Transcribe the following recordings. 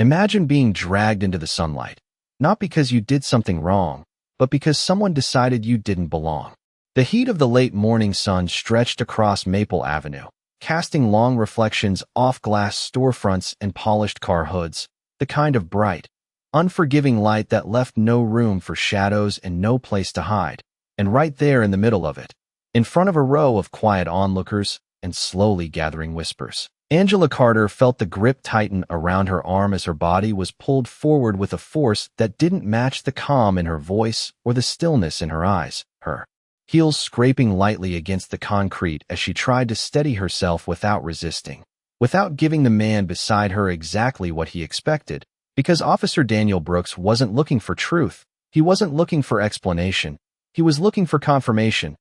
Imagine being dragged into the sunlight, not because you did something wrong, but because someone decided you didn't belong. The heat of the late morning sun stretched across Maple Avenue, casting long reflections off glass storefronts and polished car hoods, the kind of bright, unforgiving light that left no room for shadows and no place to hide. And right there in the middle of it, in front of a row of quiet onlookers and slowly gathering whispers, Angela Carter felt the grip tighten around her arm as her body was pulled forward with a force that didn't match the calm in her voice or the stillness in her eyes, her heels scraping lightly against the concrete as she tried to steady herself without resisting, without giving the man beside her exactly what he expected, because Officer Daniel Brooks wasn't looking for truth. He wasn't looking for explanation. He was looking for confirmation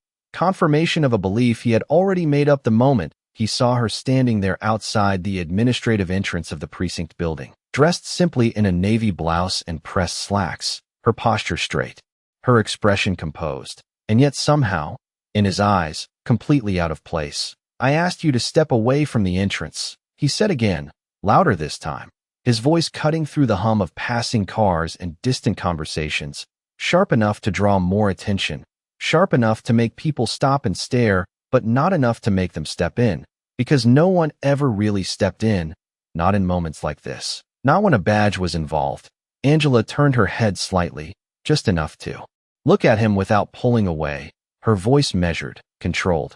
of a belief he had already made up the moment he saw her standing there outside the administrative entrance of the precinct building, dressed simply in a navy blouse and pressed slacks, her posture straight, her expression composed, and yet somehow, in his eyes, completely out of place. "I asked you to step away from the entrance," he said again, louder this time, his voice cutting through the hum of passing cars and distant conversations, sharp enough to draw more attention, sharp enough to make people stop and stare, but not enough to make them step in, because no one ever really stepped in, not in moments like this, not when a badge was involved. Angela turned her head slightly, just enough to look at him without pulling away, her voice measured, controlled.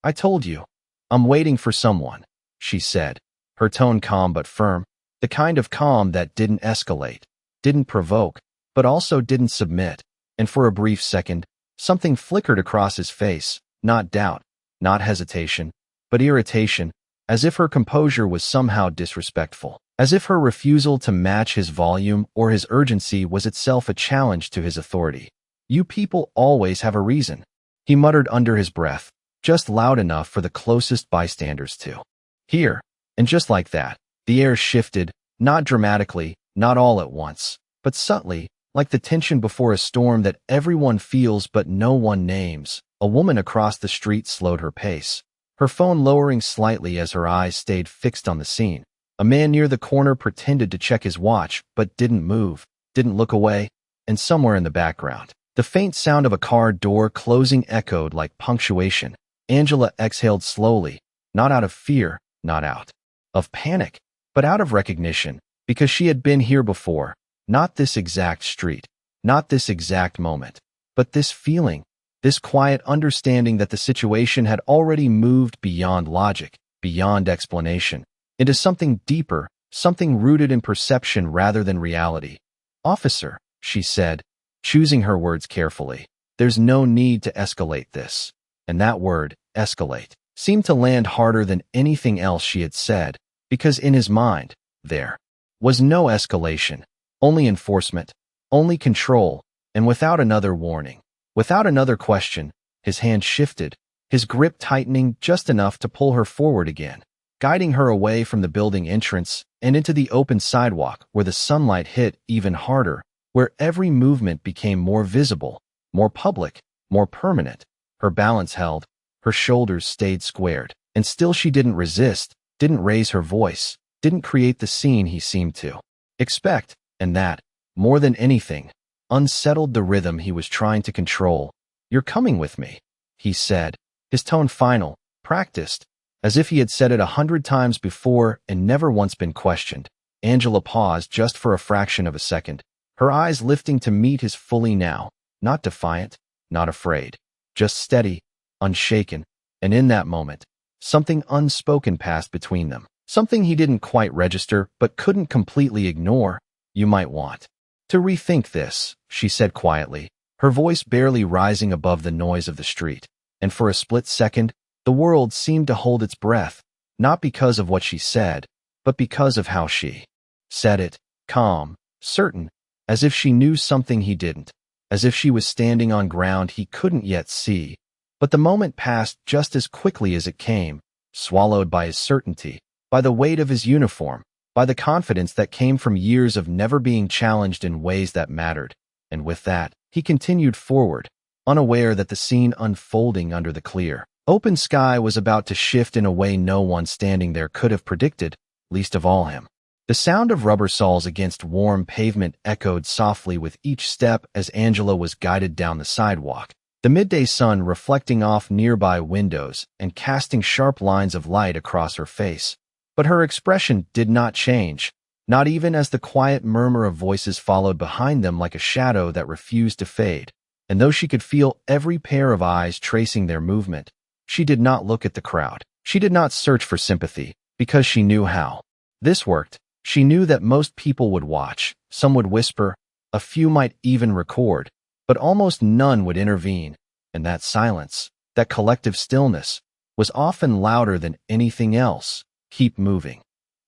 "I told you. I'm waiting for someone," she said, her tone calm but firm, the kind of calm that didn't escalate, didn't provoke, but also didn't submit. And for a brief second, something flickered across his face, not doubt, not hesitation, but irritation, as if her composure was somehow disrespectful, as if her refusal to match his volume or his urgency was itself a challenge to his authority. "You people always have a reason," he muttered under his breath, just loud enough for the closest bystanders to hear. And just like that, the air shifted, not dramatically, not all at once, but subtly, like the tension before a storm that everyone feels but no one names. A woman across the street slowed her pace, her phone lowering slightly as her eyes stayed fixed on the scene. A man near the corner pretended to check his watch, but didn't move, didn't look away, and somewhere in the background, the faint sound of a car door closing echoed like punctuation. Angela exhaled slowly, not out of fear, not out of panic, but out of recognition, because she had been here before, not this exact street, not this exact moment, but this feeling, this quiet understanding that the situation had already moved beyond logic, beyond explanation, into something deeper, something rooted in perception rather than reality. "Officer," she said, choosing her words carefully, "there's no need to escalate this." And that word, escalate, seemed to land harder than anything else she had said, because in his mind, there was no escalation, only enforcement, only control, and without another warning, without another question, his hand shifted, his grip tightening just enough to pull her forward again, guiding her away from the building entrance and into the open sidewalk where the sunlight hit even harder, where every movement became more visible, more public, more permanent. Her balance held, her shoulders stayed squared, and still she didn't resist, didn't raise her voice, didn't create the scene he seemed to expect, and that, more than anything, unsettled the rhythm he was trying to control. "You're coming with me," he said, his tone final, practiced, as if he had said it 100 times before and never once been questioned. Angela paused just for a fraction of a second, her eyes lifting to meet his fully now, not defiant, not afraid, just steady, unshaken, and in that moment, something unspoken passed between them, something he didn't quite register but couldn't completely ignore. "You might want to rethink this," she said quietly, her voice barely rising above the noise of the street, and for a split second, the world seemed to hold its breath, not because of what she said, but because of how she said it, calm, certain, as if she knew something he didn't, as if she was standing on ground he couldn't yet see. But the moment passed just as quickly as it came, swallowed by his certainty, by the weight of his uniform, by the confidence that came from years of never being challenged in ways that mattered. And with that, he continued forward, unaware that the scene unfolding under the clear, open sky was about to shift in a way no one standing there could have predicted, least of all him. The sound of rubber soles against warm pavement echoed softly with each step as Angela was guided down the sidewalk, the midday sun reflecting off nearby windows and casting sharp lines of light across her face. But her expression did not change, not even as the quiet murmur of voices followed behind them like a shadow that refused to fade. And though she could feel every pair of eyes tracing their movement, she did not look at the crowd. She did not search for sympathy, because she knew how this worked. She knew that most people would watch, some would whisper, a few might even record, but almost none would intervene, and that silence, that collective stillness, was often louder than anything else. "Keep moving,"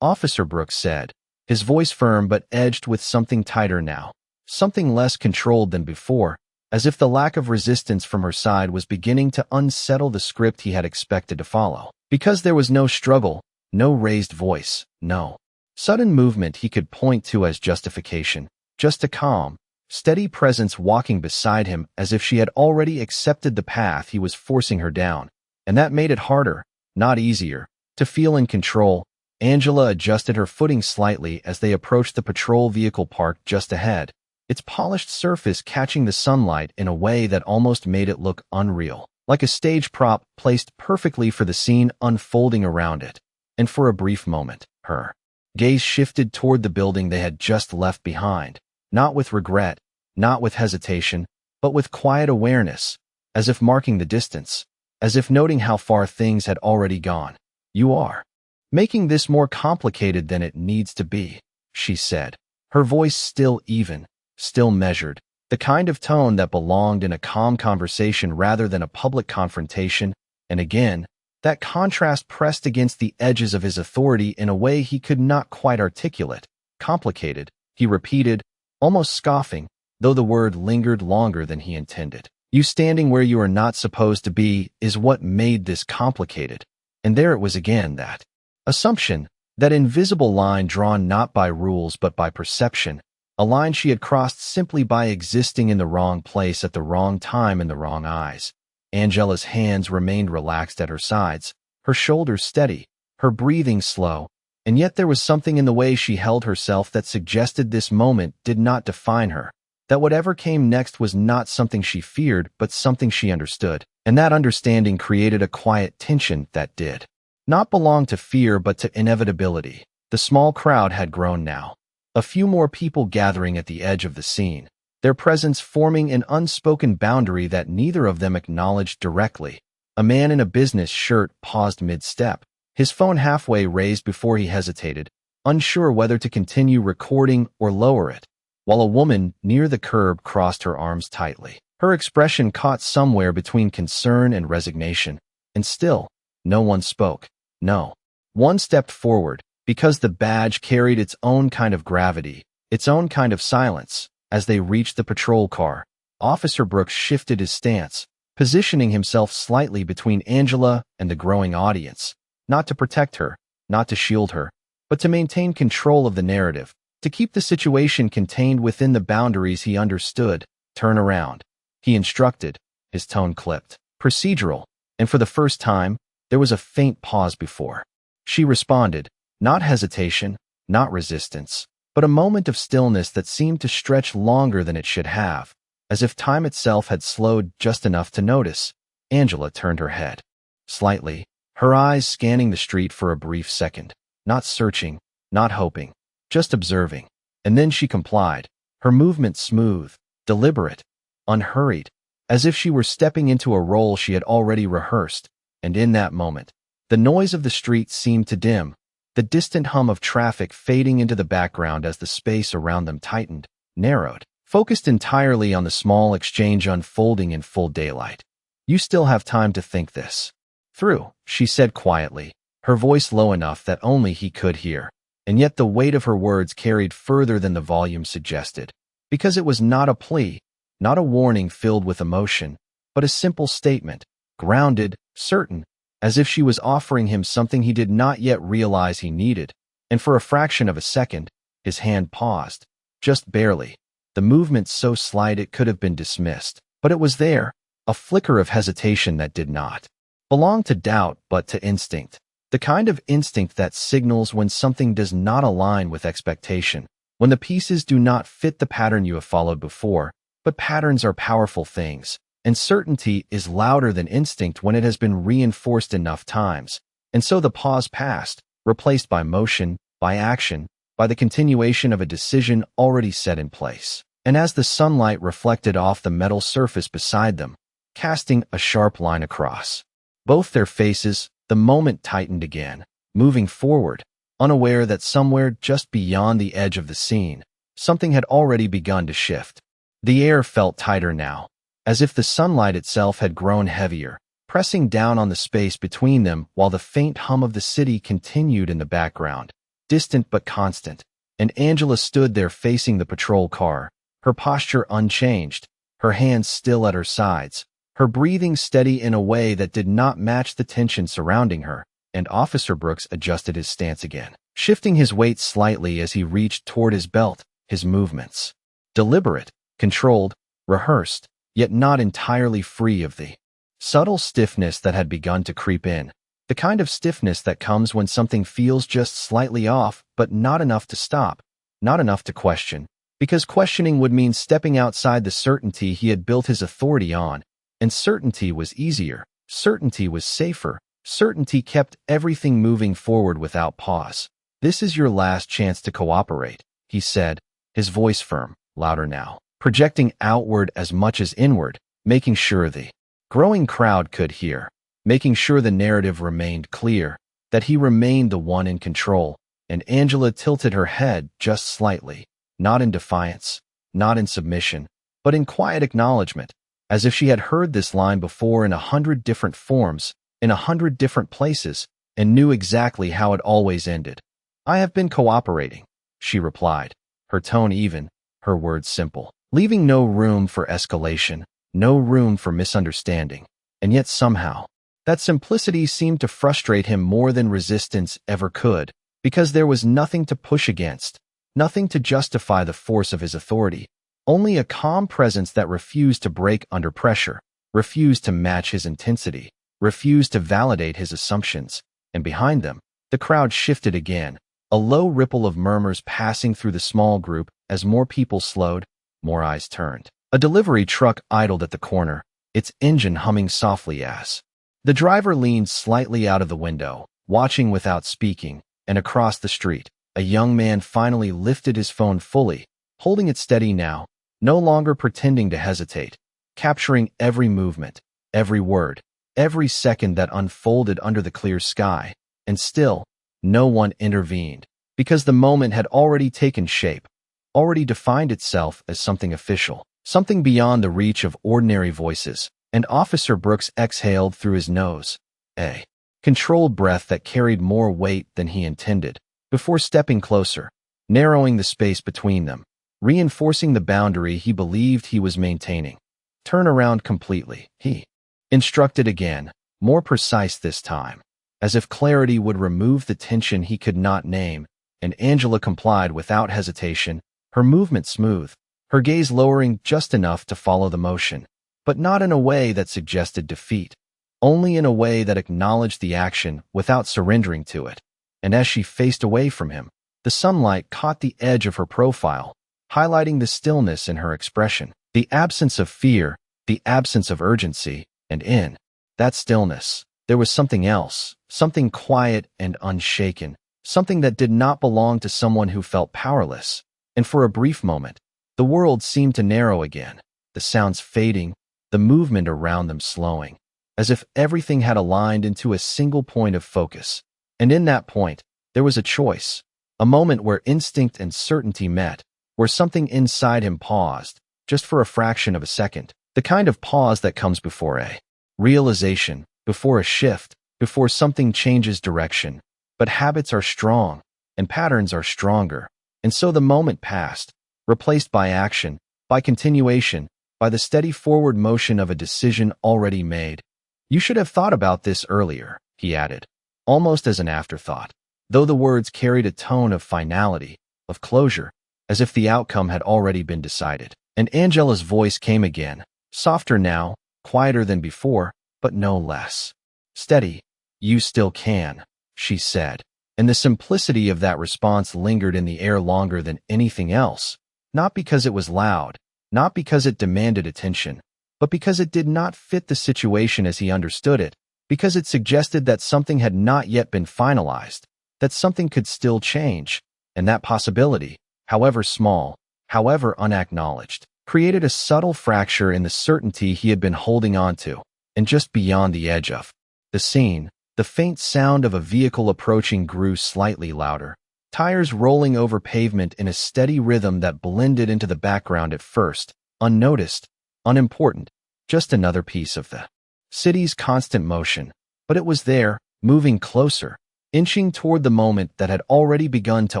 Officer Brooks said, his voice firm but edged with something tighter now, something less controlled than before, as if the lack of resistance from her side was beginning to unsettle the script he had expected to follow. Because there was no struggle, no raised voice, no sudden movement he could point to as justification, just a calm, steady presence walking beside him as if she had already accepted the path he was forcing her down. And that made it harder, not easier, to feel in control. Angela adjusted her footing slightly as they approached the patrol vehicle parked just ahead, its polished surface catching the sunlight in a way that almost made it look unreal, like a stage prop placed perfectly for the scene unfolding around it. And for a brief moment, her gaze shifted toward the building they had just left behind, not with regret, not with hesitation, but with quiet awareness, as if marking the distance, as if noting how far things had already gone. "You are making this more complicated than it needs to be," she said, her voice still even, still measured, the kind of tone that belonged in a calm conversation rather than a public confrontation. And again, that contrast pressed against the edges of his authority in a way he could not quite articulate. "Complicated," he repeated, almost scoffing, though the word lingered longer than he intended. "You standing where you are not supposed to be is what made this complicated." And there it was again, that assumption, that invisible line drawn not by rules but by perception, a line she had crossed simply by existing in the wrong place at the wrong time in the wrong eyes. Angela's hands remained relaxed at her sides, her shoulders steady, her breathing slow, and yet there was something in the way she held herself that suggested this moment did not define her, that whatever came next was not something she feared but something she understood, and that understanding created a quiet tension that did not belong to fear but to inevitability. The small crowd had grown now, a few more people gathering at the edge of the scene, their presence forming an unspoken boundary that neither of them acknowledged directly. A man in a business shirt paused mid-step, his phone halfway raised before he hesitated, unsure whether to continue recording or lower it, while a woman near the curb crossed her arms tightly, her expression caught somewhere between concern and resignation. And still, no one spoke. No one stepped forward, because the badge carried its own kind of gravity, its own kind of silence. As they reached the patrol car, Officer Brooks shifted his stance, positioning himself slightly between Angela and the growing audience, not to protect her, not to shield her, but to maintain control of the narrative, to keep the situation contained within the boundaries he understood. "Turn around," he instructed, his tone clipped, procedural, and for the first time, there was a faint pause before she responded, not hesitation, not resistance, but a moment of stillness that seemed to stretch longer than it should have, as if time itself had slowed just enough to notice. Angela turned her head slightly, her eyes scanning the street for a brief second, not searching, not hoping, just observing. And then she complied, her movement smooth, deliberate, unhurried, as if she were stepping into a role she had already rehearsed. And in that moment, the noise of the street seemed to dim, the distant hum of traffic fading into the background as the space around them tightened, narrowed, focused entirely on the small exchange unfolding in full daylight. "You still have time to think this through," she said quietly, her voice low enough that only he could hear. And yet the weight of her words carried further than the volume suggested, because it was not a plea, not a warning filled with emotion, but a simple statement, grounded, certain, as if she was offering him something he did not yet realize he needed. And for a fraction of a second, his hand paused, just barely, the movement so slight it could have been dismissed. But it was there, a flicker of hesitation that did not belong to doubt but to instinct. The kind of instinct that signals when something does not align with expectation, when the pieces do not fit the pattern you have followed before. But patterns are powerful things, and certainty is louder than instinct when it has been reinforced enough times. And so the pause passed, replaced by motion, by action, by the continuation of a decision already set in place. And as the sunlight reflected off the metal surface beside them, casting a sharp line across both their faces, the moment tightened again, moving forward, unaware that somewhere just beyond the edge of the scene, something had already begun to shift. The air felt tighter now, as if the sunlight itself had grown heavier, pressing down on the space between them while the faint hum of the city continued in the background, distant but constant. And Angela stood there facing the patrol car, her posture unchanged, her hands still at her sides, her breathing steady in a way that did not match the tension surrounding her. And Officer Brooks adjusted his stance again, shifting his weight slightly as he reached toward his belt, his movements deliberate, controlled, rehearsed, yet not entirely free of the subtle stiffness that had begun to creep in, the kind of stiffness that comes when something feels just slightly off, but not enough to stop, not enough to question, because questioning would mean stepping outside the certainty he had built his authority on. And certainty was easier, certainty was safer, certainty kept everything moving forward without pause. "This is your last chance to cooperate," he said, his voice firm, louder now, projecting outward as much as inward, making sure the growing crowd could hear, making sure the narrative remained clear, that he remained the one in control. And Angela tilted her head just slightly, not in defiance, not in submission, but in quiet acknowledgement, as if she had heard this line before in 100 different forms, in 100 different places, and knew exactly how it always ended. "I have been cooperating," she replied, her tone even, her words simple, leaving no room for escalation, no room for misunderstanding. And yet somehow, that simplicity seemed to frustrate him more than resistance ever could, because there was nothing to push against, nothing to justify the force of his authority, only a calm presence that refused to break under pressure, refused to match his intensity, refused to validate his assumptions. And behind them, the crowd shifted again, a low ripple of murmurs passing through the small group as more people slowed, more eyes turned. A delivery truck idled at the corner, its engine humming softly as the driver leaned slightly out of the window, watching without speaking. And across the street, a young man finally lifted his phone fully, holding it steady now, no longer pretending to hesitate, capturing every movement, every word, every second that unfolded under the clear sky. And still, no one intervened, because the moment had already taken shape, already defined itself as something official, something beyond the reach of ordinary voices. And Officer Brooks exhaled through his nose, a controlled breath that carried more weight than he intended, before stepping closer, narrowing the space between them, reinforcing the boundary he believed he was maintaining. "Turn around completely," he instructed again, more precise this time, as if clarity would remove the tension he could not name. And Angela complied without hesitation, her movement smooth, her gaze lowering just enough to follow the motion, but not in a way that suggested defeat, only in a way that acknowledged the action without surrendering to it. And as she faced away from him, the sunlight caught the edge of her profile, highlighting the stillness in her expression, the absence of fear, the absence of urgency. And in that stillness, there was something else, something quiet and unshaken, something that did not belong to someone who felt powerless. And for a brief moment, the world seemed to narrow again, the sounds fading, the movement around them slowing, as if everything had aligned into a single point of focus. And in that point, there was a choice, a moment where instinct and certainty met, where something inside him paused, just for a fraction of a second, the kind of pause that comes before a realization, before a shift, before something changes direction. But habits are strong, and patterns are stronger. And so the moment passed, replaced by action, by continuation, by the steady forward motion of a decision already made. "You should have thought about this earlier," he added, almost as an afterthought, though the words carried a tone of finality, of closure, as if the outcome had already been decided. And Angela's voice came again, softer now, quieter than before, but no less steady. "You still can." she said. And the simplicity of that response lingered in the air longer than anything else, not because it was loud, not because it demanded attention, but because it did not fit the situation as he understood it, because it suggested that something had not yet been finalized, that something could still change, and that possibility, however small, however unacknowledged, created a subtle fracture in the certainty he had been holding on to, and just beyond the edge of the scene. The faint sound of a vehicle approaching grew slightly louder, tires rolling over pavement in a steady rhythm that blended into the background at first, unnoticed, unimportant, just another piece of the city's constant motion. But it was there, moving closer, inching toward the moment that had already begun to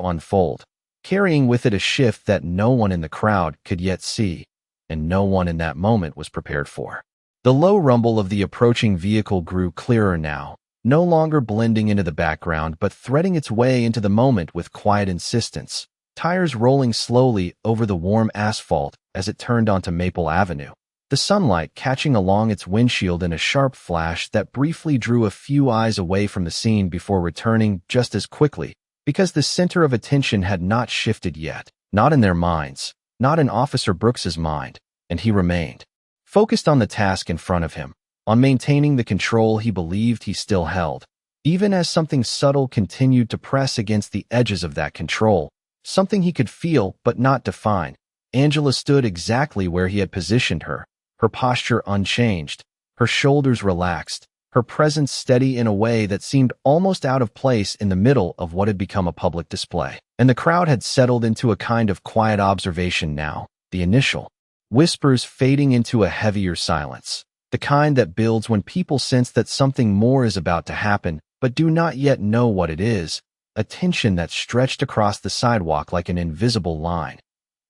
unfold, carrying with it a shift that no one in the crowd could yet see, and no one in that moment was prepared for. The low rumble of the approaching vehicle grew clearer now, no longer blending into the background but threading its way into the moment with quiet insistence, tires rolling slowly over the warm asphalt as it turned onto Maple Avenue, the sunlight catching along its windshield in a sharp flash that briefly drew a few eyes away from the scene before returning just as quickly, because the center of attention had not shifted yet, not in their minds, not in Officer Brooks's mind, and he remained focused on the task in front of him, on maintaining the control he believed he still held, even as something subtle continued to press against the edges of that control, something he could feel but not define. Angela stood exactly where he had positioned her, her posture unchanged, her shoulders relaxed, her presence steady in a way that seemed almost out of place in the middle of what had become a public display. And the crowd had settled into a kind of quiet observation now, the initial whispers fading into a heavier silence, the kind that builds when people sense that something more is about to happen but do not yet know what it is, a tension that stretched across the sidewalk like an invisible line.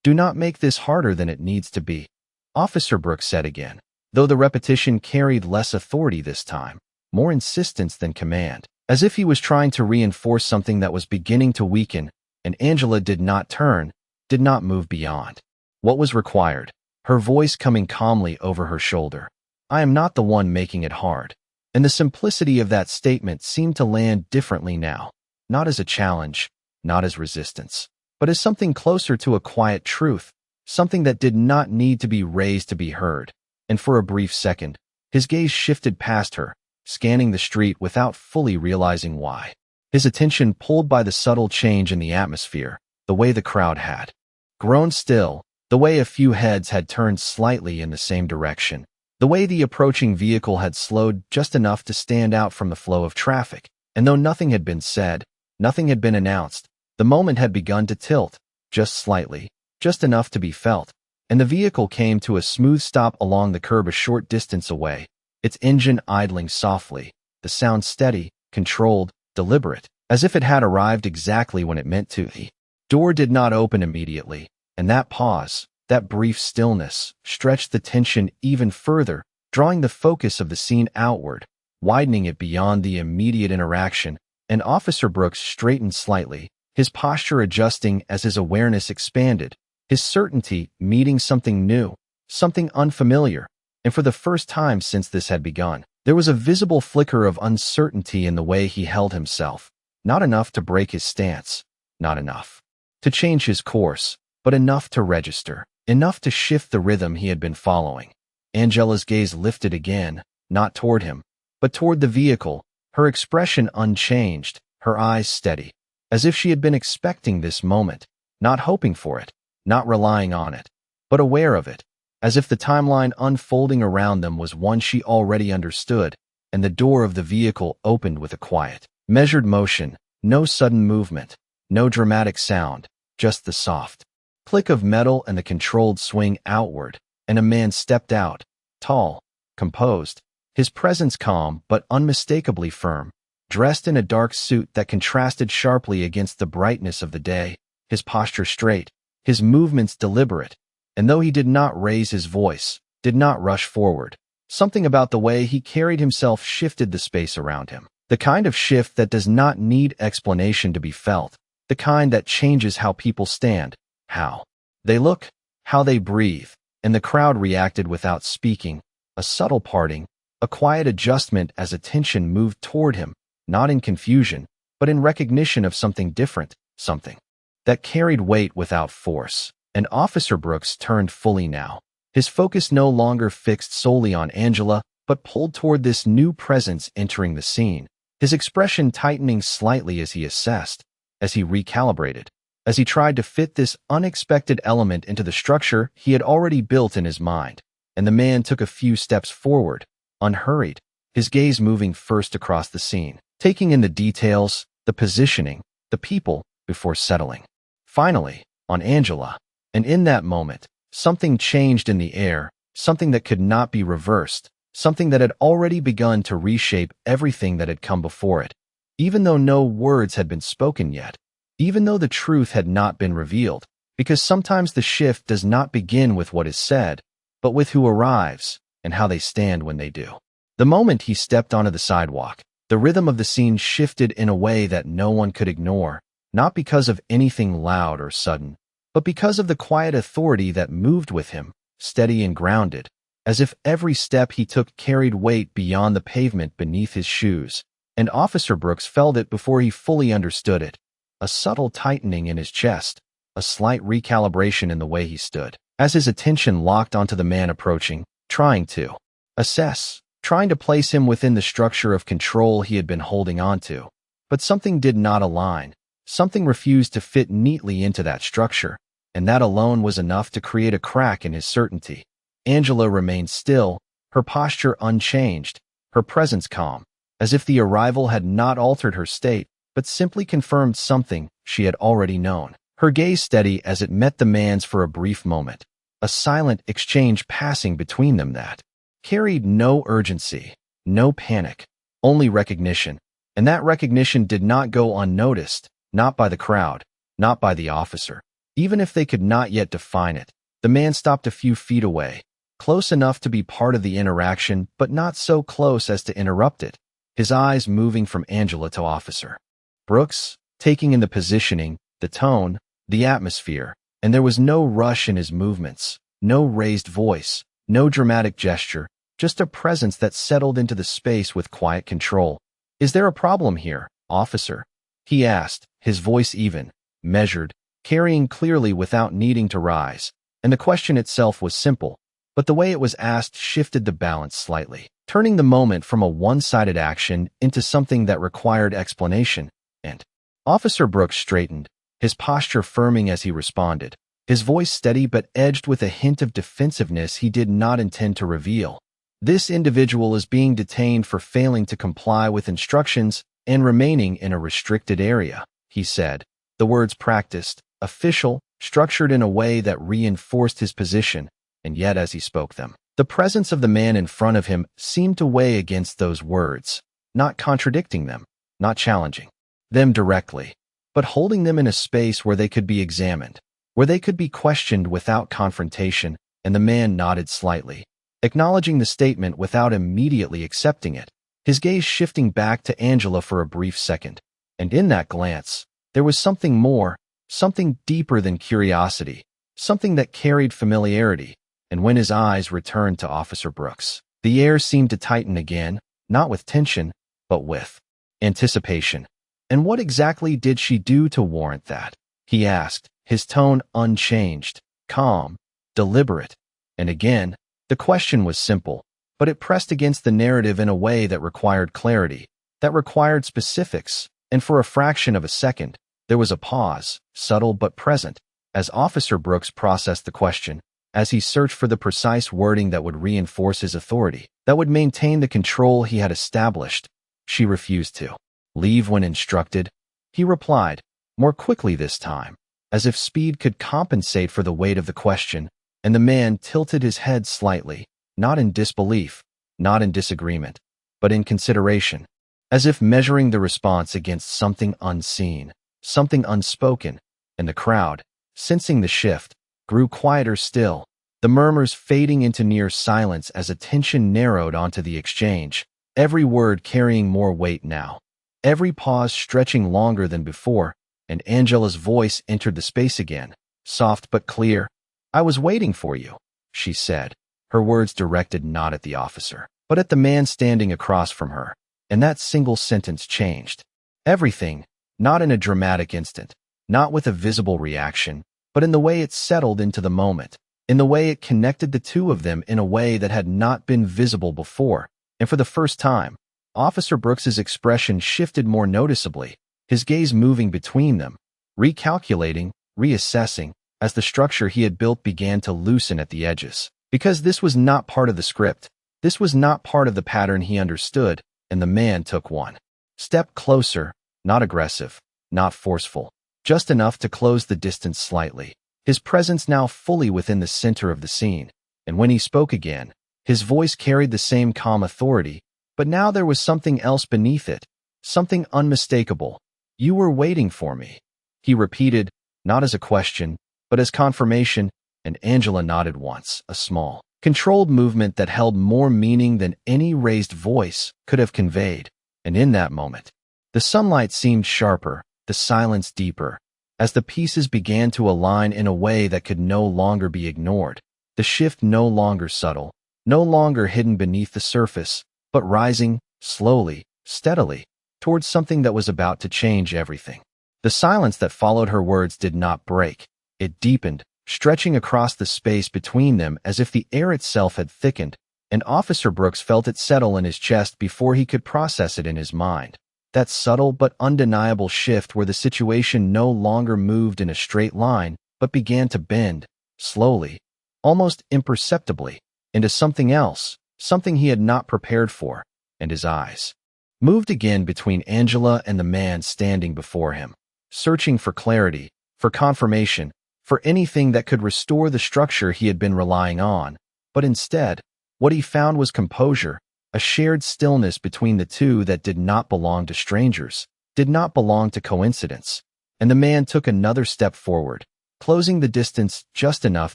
"Do not make this harder than it needs to be," Officer Brooks said again, though the repetition carried less authority this time, more insistence than command, as if he was trying to reinforce something that was beginning to weaken, and Angela did not turn, did not move beyond what was required, her voice coming calmly over her shoulder. "I am not the one making it hard." And the simplicity of that statement seemed to land differently now, not as a challenge, not as resistance, but as something closer to a quiet truth, something that did not need to be raised to be heard. And for a brief second, his gaze shifted past her, scanning the street without fully realizing why. His attention pulled by the subtle change in the atmosphere, the way the crowd had grown still, the way a few heads had turned slightly in the same direction, the way the approaching vehicle had slowed just enough to stand out from the flow of traffic. And though nothing had been said, nothing had been announced, the moment had begun to tilt, just slightly, just enough to be felt, and the vehicle came to a smooth stop along the curb a short distance away, its engine idling softly, the sound steady, controlled, deliberate, as if it had arrived exactly when it meant to. The door did not open immediately, and that pause, that brief stillness, stretched the tension even further, drawing the focus of the scene outward, widening it beyond the immediate interaction. And Officer Brooks straightened slightly, his posture adjusting as his awareness expanded, his certainty meeting something new, something unfamiliar. And for the first time since this had begun, there was a visible flicker of uncertainty in the way he held himself, not enough to break his stance, not enough to change his course, but enough to register, enough to shift the rhythm he had been following. Angela's gaze lifted again, not toward him, but toward the vehicle, her expression unchanged, her eyes steady, as if she had been expecting this moment, not hoping for it, not relying on it, but aware of it, as if the timeline unfolding around them was one she already understood. And the door of the vehicle opened with a quiet, measured motion, no sudden movement, no dramatic sound, just the soft click of metal and the controlled swing outward, and a man stepped out, tall, composed, his presence calm but unmistakably firm, dressed in a dark suit that contrasted sharply against the brightness of the day, his posture straight, his movements deliberate, and though he did not raise his voice, did not rush forward, something about the way he carried himself shifted the space around him, the kind of shift that does not need explanation to be felt, the kind that changes how people stand, how they look, how they breathe. And the crowd reacted without speaking, a subtle parting, a quiet adjustment as attention moved toward him, not in confusion, but in recognition of something different, something that carried weight without force. And Officer Brooks turned fully now. His focus no longer fixed solely on Angela, but pulled toward this new presence entering the scene, his expression tightening slightly as he assessed, as he recalibrated, as he tried to fit this unexpected element into the structure he had already built in his mind. And the man took a few steps forward, unhurried, his gaze moving first across the scene, taking in the details, the positioning, the people, before settling finally on Angela. And in that moment, something changed in the air, something that could not be reversed, something that had already begun to reshape everything that had come before it. Even though no words had been spoken yet, even though the truth had not been revealed, because sometimes the shift does not begin with what is said, but with who arrives and how they stand when they do. The moment he stepped onto the sidewalk, the rhythm of the scene shifted in a way that no one could ignore, not because of anything loud or sudden, but because of the quiet authority that moved with him, steady and grounded, as if every step he took carried weight beyond the pavement beneath his shoes. And Officer Brooks felt it before he fully understood it, a subtle tightening in his chest, a slight recalibration in the way he stood, as his attention locked onto the man approaching, trying to assess, trying to place him within the structure of control he had been holding onto. But something did not align. Something refused to fit neatly into that structure, and that alone was enough to create a crack in his certainty. Angela remained still, her posture unchanged, her presence calm, as if the arrival had not altered her state, but simply confirmed something she had already known. Her gaze steady as it met the man's for a brief moment, a silent exchange passing between them that carried no urgency, no panic, only recognition. And that recognition did not go unnoticed. Not by the crowd, not by the officer. Even if they could not yet define it, the man stopped a few feet away, close enough to be part of the interaction, but not so close as to interrupt it, his eyes moving from Angela to Officer Brooks, taking in the positioning, the tone, the atmosphere, and there was no rush in his movements, no raised voice, no dramatic gesture, just a presence that settled into the space with quiet control. "Is there a problem here, officer?" he asked, his voice even, measured, carrying clearly without needing to rise. And the question itself was simple, but the way it was asked shifted the balance slightly, turning the moment from a one-sided action into something that required explanation. And Officer Brooks straightened, his posture firming as he responded, his voice steady but edged with a hint of defensiveness he did not intend to reveal. "This individual is being detained for failing to comply with instructions and remaining in a restricted area," he said, the words practiced, official, structured in a way that reinforced his position. And yet as he spoke them, the presence of the man in front of him seemed to weigh against those words, not contradicting them, not challenging them directly, but holding them in a space where they could be examined, where they could be questioned without confrontation. And the man nodded slightly, acknowledging the statement without immediately accepting it, his gaze shifting back to Angela for a brief second. And in that glance, there was something more, something deeper than curiosity, something that carried familiarity. And when his eyes returned to Officer Brooks, the air seemed to tighten again, not with tension, but with anticipation. "And what exactly did she do to warrant that?" he asked, his tone unchanged, calm, deliberate. And again, the question was simple, but it pressed against the narrative in a way that required clarity, that required specifics. And for a fraction of a second, there was a pause, subtle but present, as Officer Brooks processed the question, as he searched for the precise wording that would reinforce his authority, that would maintain the control he had established. "She refused to leave when instructed," he replied, more quickly this time, as if speed could compensate for the weight of the question. And the man tilted his head slightly, not in disbelief, not in disagreement, but in consideration, as if measuring the response against something unseen, something unspoken. And the crowd, sensing the shift, grew quieter still, the murmurs fading into near silence as attention narrowed onto the exchange, every word carrying more weight now, every pause stretching longer than before. And Angela's voice entered the space again, soft but clear. "I was waiting for you," she said, her words directed not at the officer, but at the man standing across from her. And that single sentence changed Everything, not in a dramatic instant, not with a visible reaction, but in the way it settled into the moment, in the way it connected the two of them in a way that had not been visible before. And for the first time, Officer Brooks's expression shifted more noticeably, his gaze moving between them, recalculating, reassessing, as the structure he had built began to loosen at the edges. Because this was not part of the script, this was not part of the pattern he understood, and the man took one step closer, not aggressive, not forceful, just enough to close the distance slightly, his presence now fully within the center of the scene. And when he spoke again, his voice carried the same calm authority, but now there was something else beneath it, something unmistakable. "You were waiting for me," he repeated, not as a question, but as confirmation, and Angela nodded once, a small, controlled movement that held more meaning than any raised voice could have conveyed. And in that moment, the sunlight seemed sharper, the silence deeper, as the pieces began to align in a way that could no longer be ignored, the shift no longer subtle, no longer hidden beneath the surface, but rising, slowly, steadily, towards something that was about to change everything. The silence that followed her words did not break. It deepened, stretching across the space between them as if the air itself had thickened, and Officer Brooks felt it settle in his chest before he could process it in his mind. That subtle but undeniable shift where the situation no longer moved in a straight line, but began to bend, slowly, almost imperceptibly, into something else, something he had not prepared for, and his eyes moved again between Angela and the man standing before him, searching for clarity, for confirmation, for anything that could restore the structure he had been relying on. But instead, what he found was composure, a shared stillness between the two that did not belong to strangers, did not belong to coincidence. And the man took another step forward, closing the distance just enough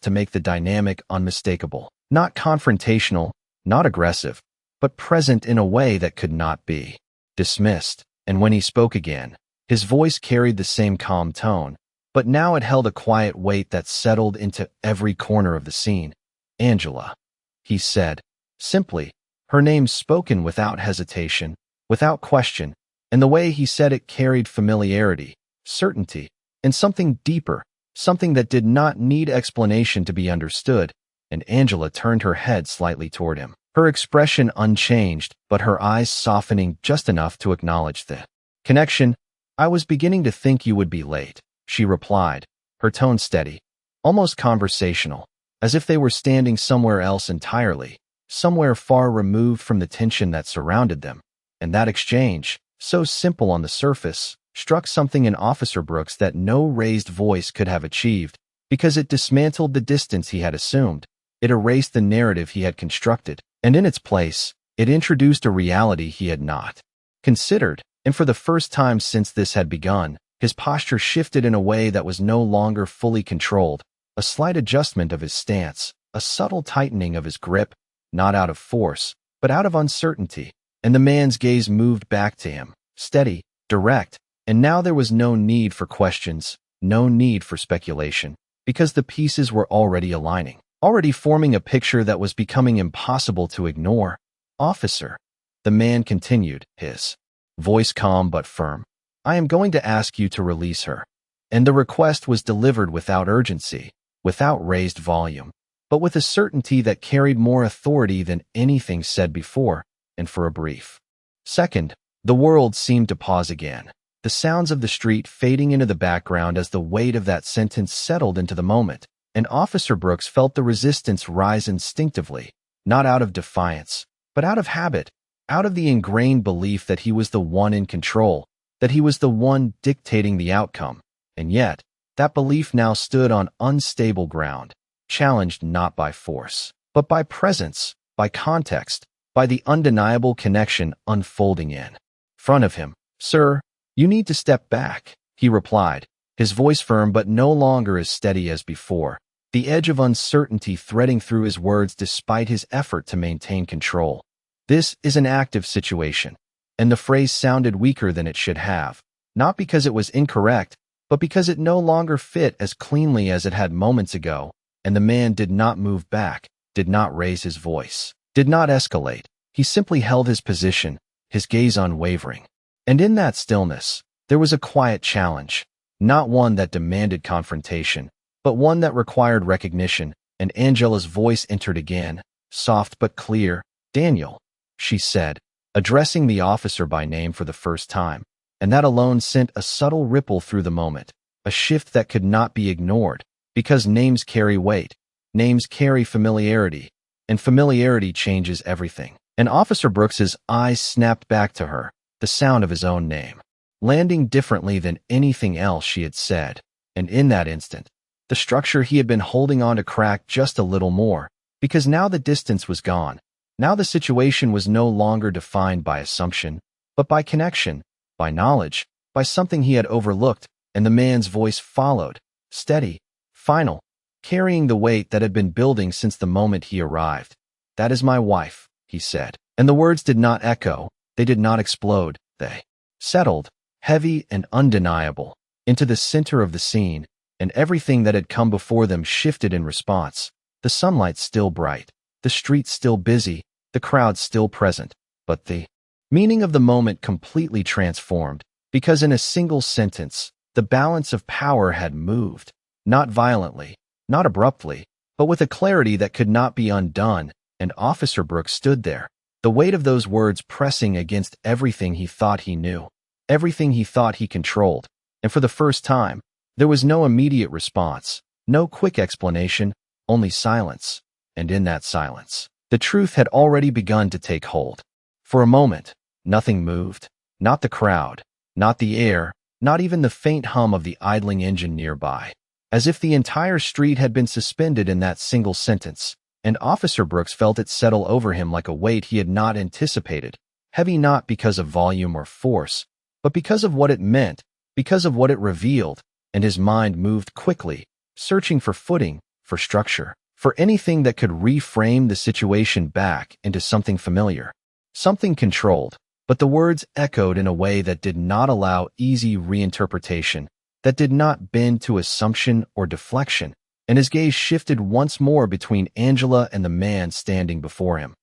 to make the dynamic unmistakable, not confrontational, not aggressive, but present in a way that could not be dismissed. And when he spoke again, his voice carried the same calm tone, but now it held a quiet weight that settled into every corner of the scene. "Angela," he said, simply, her name spoken without hesitation, without question, and the way he said it carried familiarity, certainty, and something deeper, something that did not need explanation to be understood. And Angela turned her head slightly toward him, her expression unchanged, but her eyes softening just enough to acknowledge the connection. "I was beginning to think you would be late," she replied, her tone steady, almost conversational, as if they were standing somewhere else entirely, somewhere far removed from the tension that surrounded them. And that exchange, so simple on the surface, struck something in Officer Brooks that no raised voice could have achieved, because it dismantled the distance he had assumed. It erased the narrative he had constructed, and in its place, it introduced a reality he had not considered. And for the first time since this had begun, his posture shifted in a way that was no longer fully controlled, a slight adjustment of his stance, a subtle tightening of his grip, not out of force, but out of uncertainty. And the man's gaze moved back to him, steady, direct, and now there was no need for questions, no need for speculation, because the pieces were already aligning, already forming a picture that was becoming impossible to ignore. "Officer," the man continued, his voice calm but firm, "I am going to ask you to release her." And the request was delivered without urgency, without raised volume, but with a certainty that carried more authority than anything said before. And for a brief second, the world seemed to pause again, the sounds of the street fading into the background as the weight of that sentence settled into the moment. And Officer Brooks felt the resistance rise instinctively, not out of defiance, but out of habit, out of the ingrained belief that he was the one in control, that he was the one dictating the outcome. And yet, that belief now stood on unstable ground, challenged not by force, but by presence, by context, by the undeniable connection unfolding in front of him. "Sir, you need to step back," he replied, his voice firm but no longer as steady as before, the edge of uncertainty threading through his words despite his effort to maintain control. "This is an active situation," and the phrase sounded weaker than it should have, not because it was incorrect, but because it no longer fit as cleanly as it had moments ago. And the man did not move back, did not raise his voice, did not escalate. He simply held his position, his gaze unwavering. And in that stillness, there was a quiet challenge, not one that demanded confrontation, but one that required recognition, and Angela's voice entered again, soft but clear. "Daniel," she said, addressing the officer by name for the first time, and that alone sent a subtle ripple through the moment, a shift that could not be ignored, because names carry weight, names carry familiarity, and familiarity changes everything. And Officer Brooks's eyes snapped back to her, the sound of his own name, landing differently than anything else she had said, and in that instant, the structure he had been holding on to cracked just a little more, because now the distance was gone. Now the situation was no longer defined by assumption, but by connection, by knowledge, by something he had overlooked, and the man's voice followed, steady, final, carrying the weight that had been building since the moment he arrived. "That is my wife," he said. And the words did not echo, they did not explode, they settled, heavy and undeniable, into the center of the scene, and everything that had come before them shifted in response. The sunlight still bright, the street still busy, the crowd still present, but the meaning of the moment completely transformed, because in a single sentence, the balance of power had moved, not violently, not abruptly, but with a clarity that could not be undone, and Officer Brooks stood there, the weight of those words pressing against everything he thought he knew, everything he thought he controlled, and for the first time, there was no immediate response, no quick explanation, only silence, and in that silence, the truth had already begun to take hold. For a moment, nothing moved, not the crowd, not the air, not even the faint hum of the idling engine nearby, as if the entire street had been suspended in that single sentence, and Officer Brooks felt it settle over him like a weight he had not anticipated, heavy not because of volume or force, but because of what it meant, because of what it revealed, and his mind moved quickly, searching for footing, for structure, for anything that could reframe the situation back into something familiar, something controlled. But the words echoed in a way that did not allow easy reinterpretation, that did not bend to assumption or deflection, and his gaze shifted once more between Angela and the man standing before him.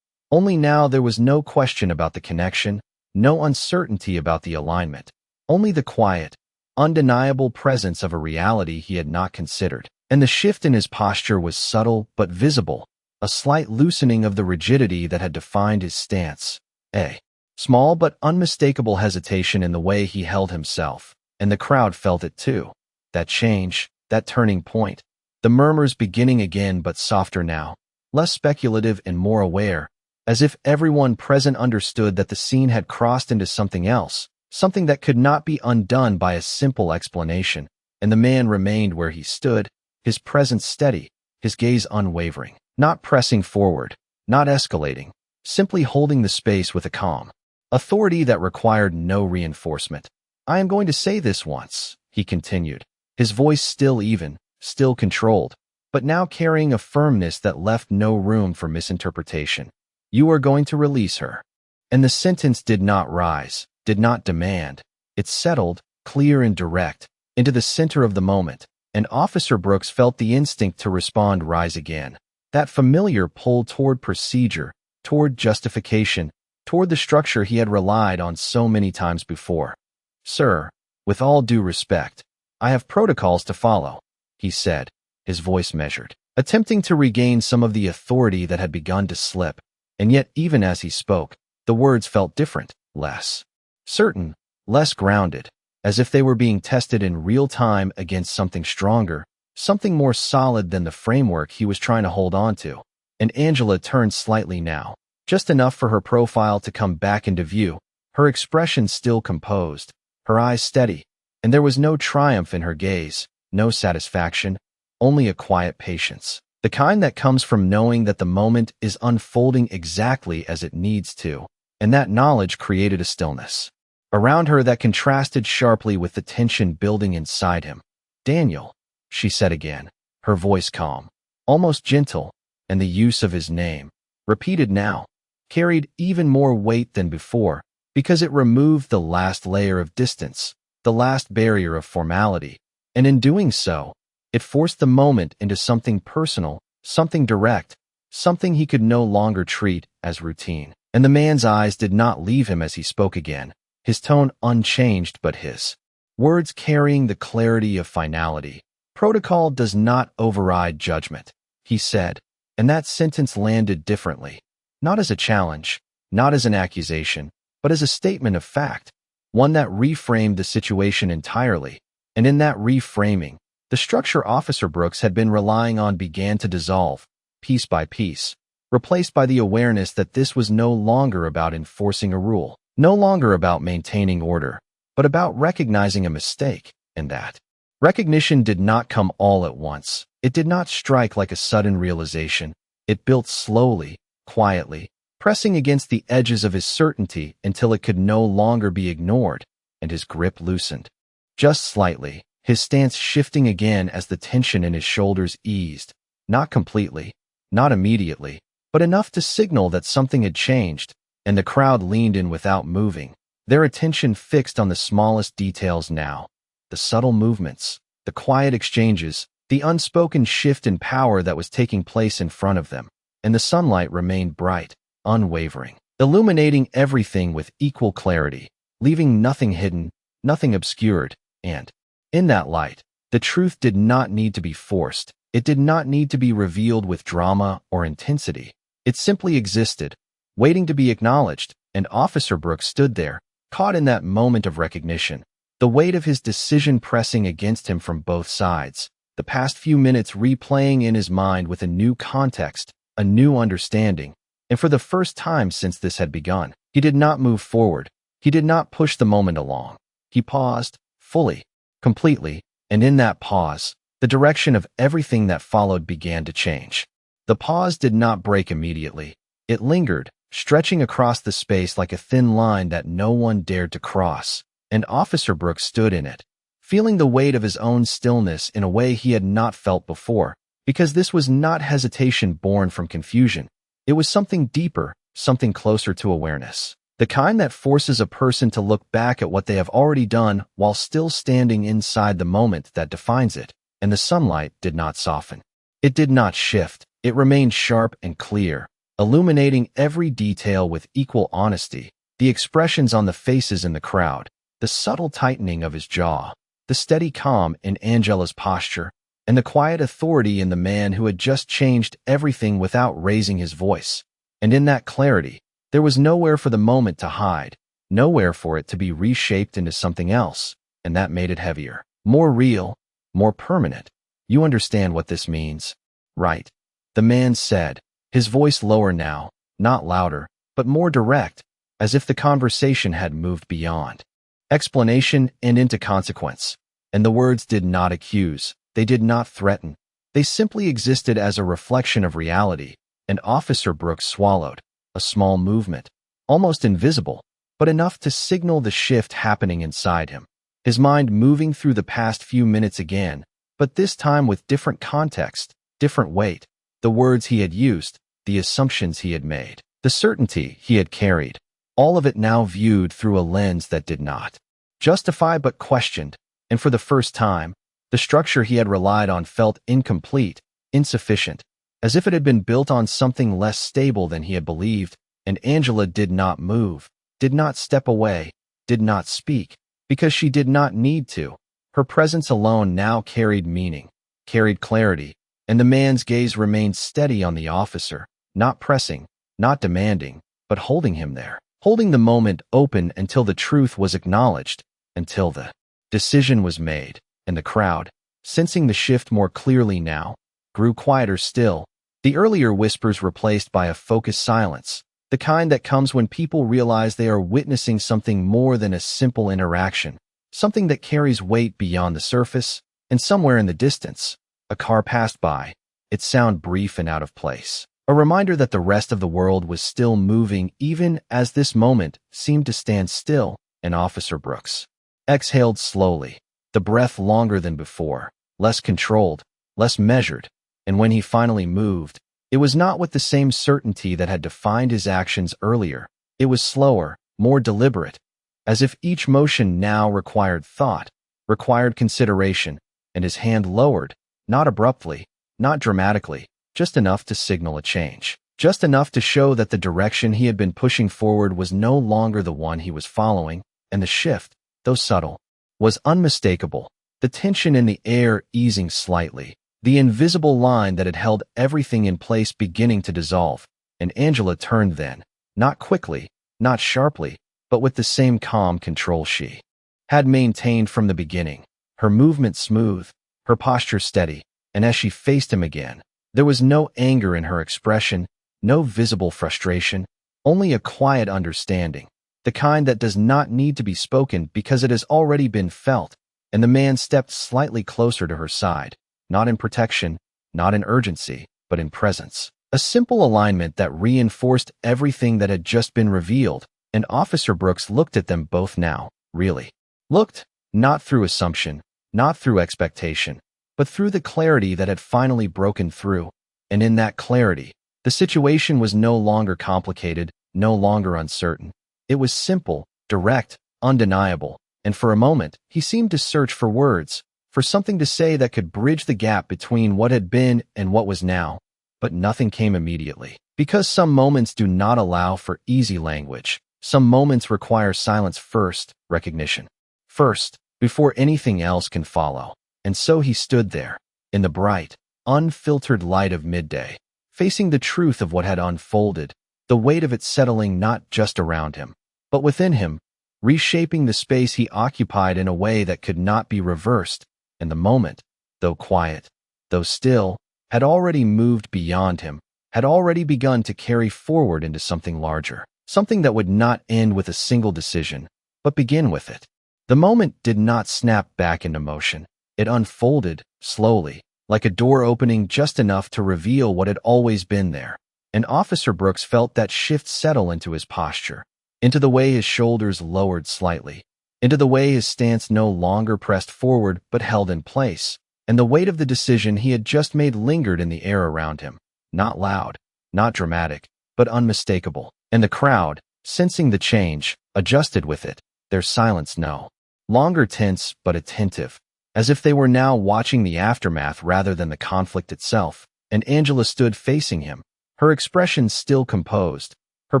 Only now there was no question about the connection, no uncertainty about the alignment, only the quiet, undeniable presence of a reality he had not considered. And the shift in his posture was subtle but visible, a slight loosening of the rigidity that had defined his stance, a small but unmistakable hesitation in the way he held himself, and the crowd felt it too. That change, that turning point, the murmurs beginning again but softer now, less speculative and more aware, as if everyone present understood that the scene had crossed into something else, something that could not be undone by a simple explanation, and the man remained where he stood, his presence steady, his gaze unwavering, not pressing forward, not escalating, simply holding the space with a calm authority that required no reinforcement. "I am going to say this once," he continued, his voice still even, still controlled, but now carrying a firmness that left no room for misinterpretation. "You are going to release her." And the sentence did not rise, did not demand. It settled, clear and direct, into the center of the moment, and Officer Brooks felt the instinct to respond rise again. That familiar pull toward procedure, toward justification, toward the structure he had relied on so many times before. "Sir, with all due respect, I have protocols to follow," he said, his voice measured, attempting to regain some of the authority that had begun to slip. And yet even as he spoke, the words felt different, less certain, less grounded, as if they were being tested in real time against something stronger, something more solid than the framework he was trying to hold on to. And Angela turned slightly now, just enough for her profile to come back into view, her expression still composed, her eyes steady, and there was no triumph in her gaze, no satisfaction, only a quiet patience, the kind that comes from knowing that the moment is unfolding exactly as it needs to, and that knowledge created a stillness around her that contrasted sharply with the tension building inside him. "Daniel," she said again, her voice calm, almost gentle, and the use of his name, repeated now, carried even more weight than before, because it removed the last layer of distance, the last barrier of formality, and in doing so, it forced the moment into something personal, something direct, something he could no longer treat as routine. And the man's eyes did not leave him as he spoke again, his tone unchanged but his words carrying the clarity of finality. "Protocol does not override judgment," he said, and that sentence landed differently. Not as a challenge, not as an accusation, but as a statement of fact, one that reframed the situation entirely. And in that reframing, the structure Officer Brooks had been relying on began to dissolve, piece by piece, replaced by the awareness that this was no longer about enforcing a rule, no longer about maintaining order, but about recognizing a mistake, and that recognition did not come all at once. It did not strike like a sudden realization. It built slowly, quietly, pressing against the edges of his certainty until it could no longer be ignored, and his grip loosened. Just slightly, his stance shifting again as the tension in his shoulders eased, not completely, not immediately, but enough to signal that something had changed, and the crowd leaned in without moving, their attention fixed on the smallest details now, the subtle movements, the quiet exchanges, the unspoken shift in power that was taking place in front of them. And the sunlight remained bright, unwavering, illuminating everything with equal clarity, leaving nothing hidden, nothing obscured, and, in that light, the truth did not need to be forced. It did not need to be revealed with drama or intensity. It simply existed, waiting to be acknowledged, and Officer Brooks stood there, caught in that moment of recognition, the weight of his decision pressing against him from both sides, the past few minutes replaying in his mind with a new context, a new understanding, and for the first time since this had begun, he did not move forward. He did not push the moment along. He paused, fully, completely, and in that pause, the direction of everything that followed began to change. The pause did not break immediately. It lingered, stretching across the space like a thin line that no one dared to cross, and Officer Brooks stood in it, feeling the weight of his own stillness in a way he had not felt before, because this was not hesitation born from confusion. It was something deeper, something closer to awareness. The kind that forces a person to look back at what they have already done while still standing inside the moment that defines it. And the sunlight did not soften. It did not shift. It remained sharp and clear, illuminating every detail with equal honesty. The expressions on the faces in the crowd, the subtle tightening of his jaw, the steady calm in Angela's posture, and the quiet authority in the man who had just changed everything without raising his voice. And in that clarity, there was nowhere for the moment to hide, nowhere for it to be reshaped into something else, and that made it heavier, more real, more permanent. "You understand what this means, right?" the man said, his voice lower now, not louder, but more direct, as if the conversation had moved beyond explanation and into consequence. And the words did not accuse, they did not threaten, they simply existed as a reflection of reality. And Officer Brooks swallowed, a small movement, almost invisible, but enough to signal the shift happening inside him. His mind moving through the past few minutes again, but this time with different context, different weight, the words he had used, the assumptions he had made, the certainty he had carried, all of it now viewed through a lens that did not justify but questioned, and for the first time, the structure he had relied on felt incomplete, insufficient, as if it had been built on something less stable than he had believed. And Angela did not move, did not step away, did not speak, because she did not need to. Her presence alone now carried meaning, carried clarity, and the man's gaze remained steady on the officer, not pressing, not demanding, but holding him there, holding the moment open until the truth was acknowledged, until the decision was made. And the crowd, sensing the shift more clearly now, grew quieter still, the earlier whispers replaced by a focused silence, the kind that comes when people realize they are witnessing something more than a simple interaction, something that carries weight beyond the surface. And somewhere in the distance, a car passed by, its sound brief and out of place, a reminder that the rest of the world was still moving even as this moment seemed to stand still. And Officer Brooks exhaled slowly, the breath longer than before, less controlled, less measured, and when he finally moved, it was not with the same certainty that had defined his actions earlier. It was slower, more deliberate, as if each motion now required thought, required consideration, and his hand lowered, not abruptly, not dramatically, just enough to signal a change, just enough to show that the direction he had been pushing forward was no longer the one he was following. and the shift, though subtle, was unmistakable, the tension in the air easing slightly, the invisible line that had held everything in place beginning to dissolve, and Angela turned then, not quickly, not sharply, but with the same calm control she had maintained from the beginning, her movement smooth, her posture steady, and as she faced him again, there was no anger in her expression, no visible frustration, only a quiet understanding, the kind that does not need to be spoken because it has already been felt, and the man stepped slightly closer to her side, not in protection, not in urgency, but in presence. A simple alignment that reinforced everything that had just been revealed, and Officer Brooks looked at them both now, really. Looked, not through assumption, not through expectation, but through the clarity that had finally broken through, and in that clarity, the situation was no longer complicated, no longer uncertain. It was simple, direct, undeniable, and for a moment, he seemed to search for words, for something to say that could bridge the gap between what had been and what was now, but nothing came immediately. Because some moments do not allow for easy language, some moments require silence first, recognition first, before anything else can follow. And so he stood there, in the bright, unfiltered light of midday, facing the truth of what had unfolded, the weight of it settling not just around him, but within him, reshaping the space he occupied in a way that could not be reversed, and the moment, though quiet, though still, had already moved beyond him, had already begun to carry forward into something larger, something that would not end with a single decision, but begin with it. The moment did not snap back into motion. It unfolded, slowly, like a door opening just enough to reveal what had always been there, and Officer Brooks felt that shift settle into his posture, into the way his shoulders lowered slightly, into the way his stance no longer pressed forward but held in place, and the weight of the decision he had just made lingered in the air around him, not loud, not dramatic, but unmistakable. And the crowd, sensing the change, adjusted with it, their silence no longer tense but attentive, as if they were now watching the aftermath rather than the conflict itself. And Angela stood facing him, her expression still composed, her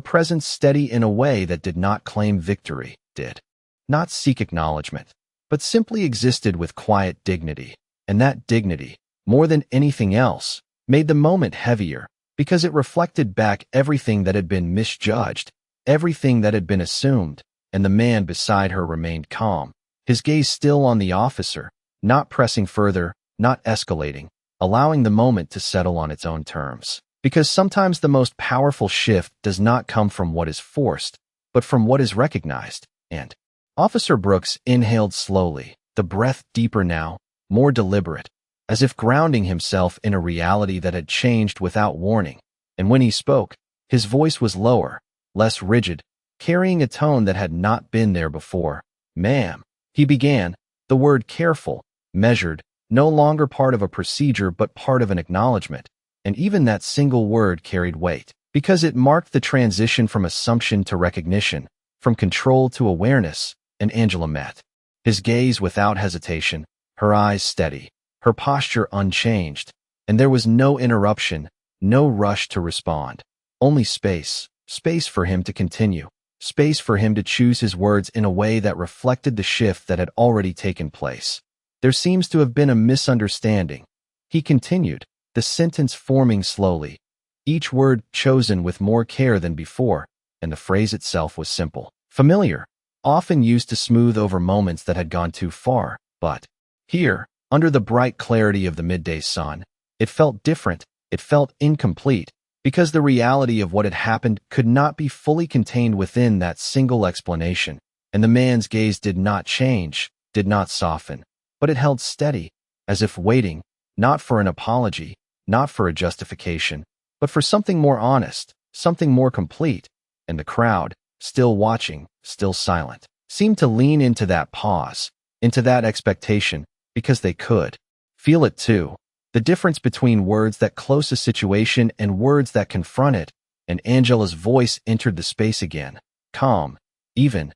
presence steady in a way that did not claim victory, did not seek acknowledgement, but simply existed with quiet dignity. And that dignity, more than anything else, made the moment heavier, because it reflected back everything that had been misjudged, everything that had been assumed, and the man beside her remained calm, his gaze still on the officer, not pressing further, not escalating, allowing the moment to settle on its own terms. Because sometimes the most powerful shift does not come from what is forced, but from what is recognized. And Officer Brooks inhaled slowly, the breath deeper now, more deliberate, as if grounding himself in a reality that had changed without warning. And when he spoke, his voice was lower, less rigid, carrying a tone that had not been there before. "Ma'am," he began, the word careful, measured, no longer part of a procedure but part of an acknowledgement, and even that single word carried weight, because it marked the transition from assumption to recognition, from control to awareness. And Angela met his gaze without hesitation, her eyes steady, her posture unchanged, and there was no interruption, no rush to respond, only space, space for him to continue, space for him to choose his words in a way that reflected the shift that had already taken place. "There seems to have been a misunderstanding," he continued, the sentence forming slowly, each word chosen with more care than before, and the phrase itself was simple, familiar, often used to smooth over moments that had gone too far, but here, under the bright clarity of the midday sun, it felt different, it felt incomplete, because the reality of what had happened could not be fully contained within that single explanation, and the man's gaze did not change, did not soften, but it held steady, as if waiting, not for an apology, not for a justification, but for something more honest, something more complete. And the crowd, still watching, still silent, seemed to lean into that pause, into that expectation, because they could feel it too. The difference between words that close a situation and words that confront it. And Angela's voice entered the space again, calm, even.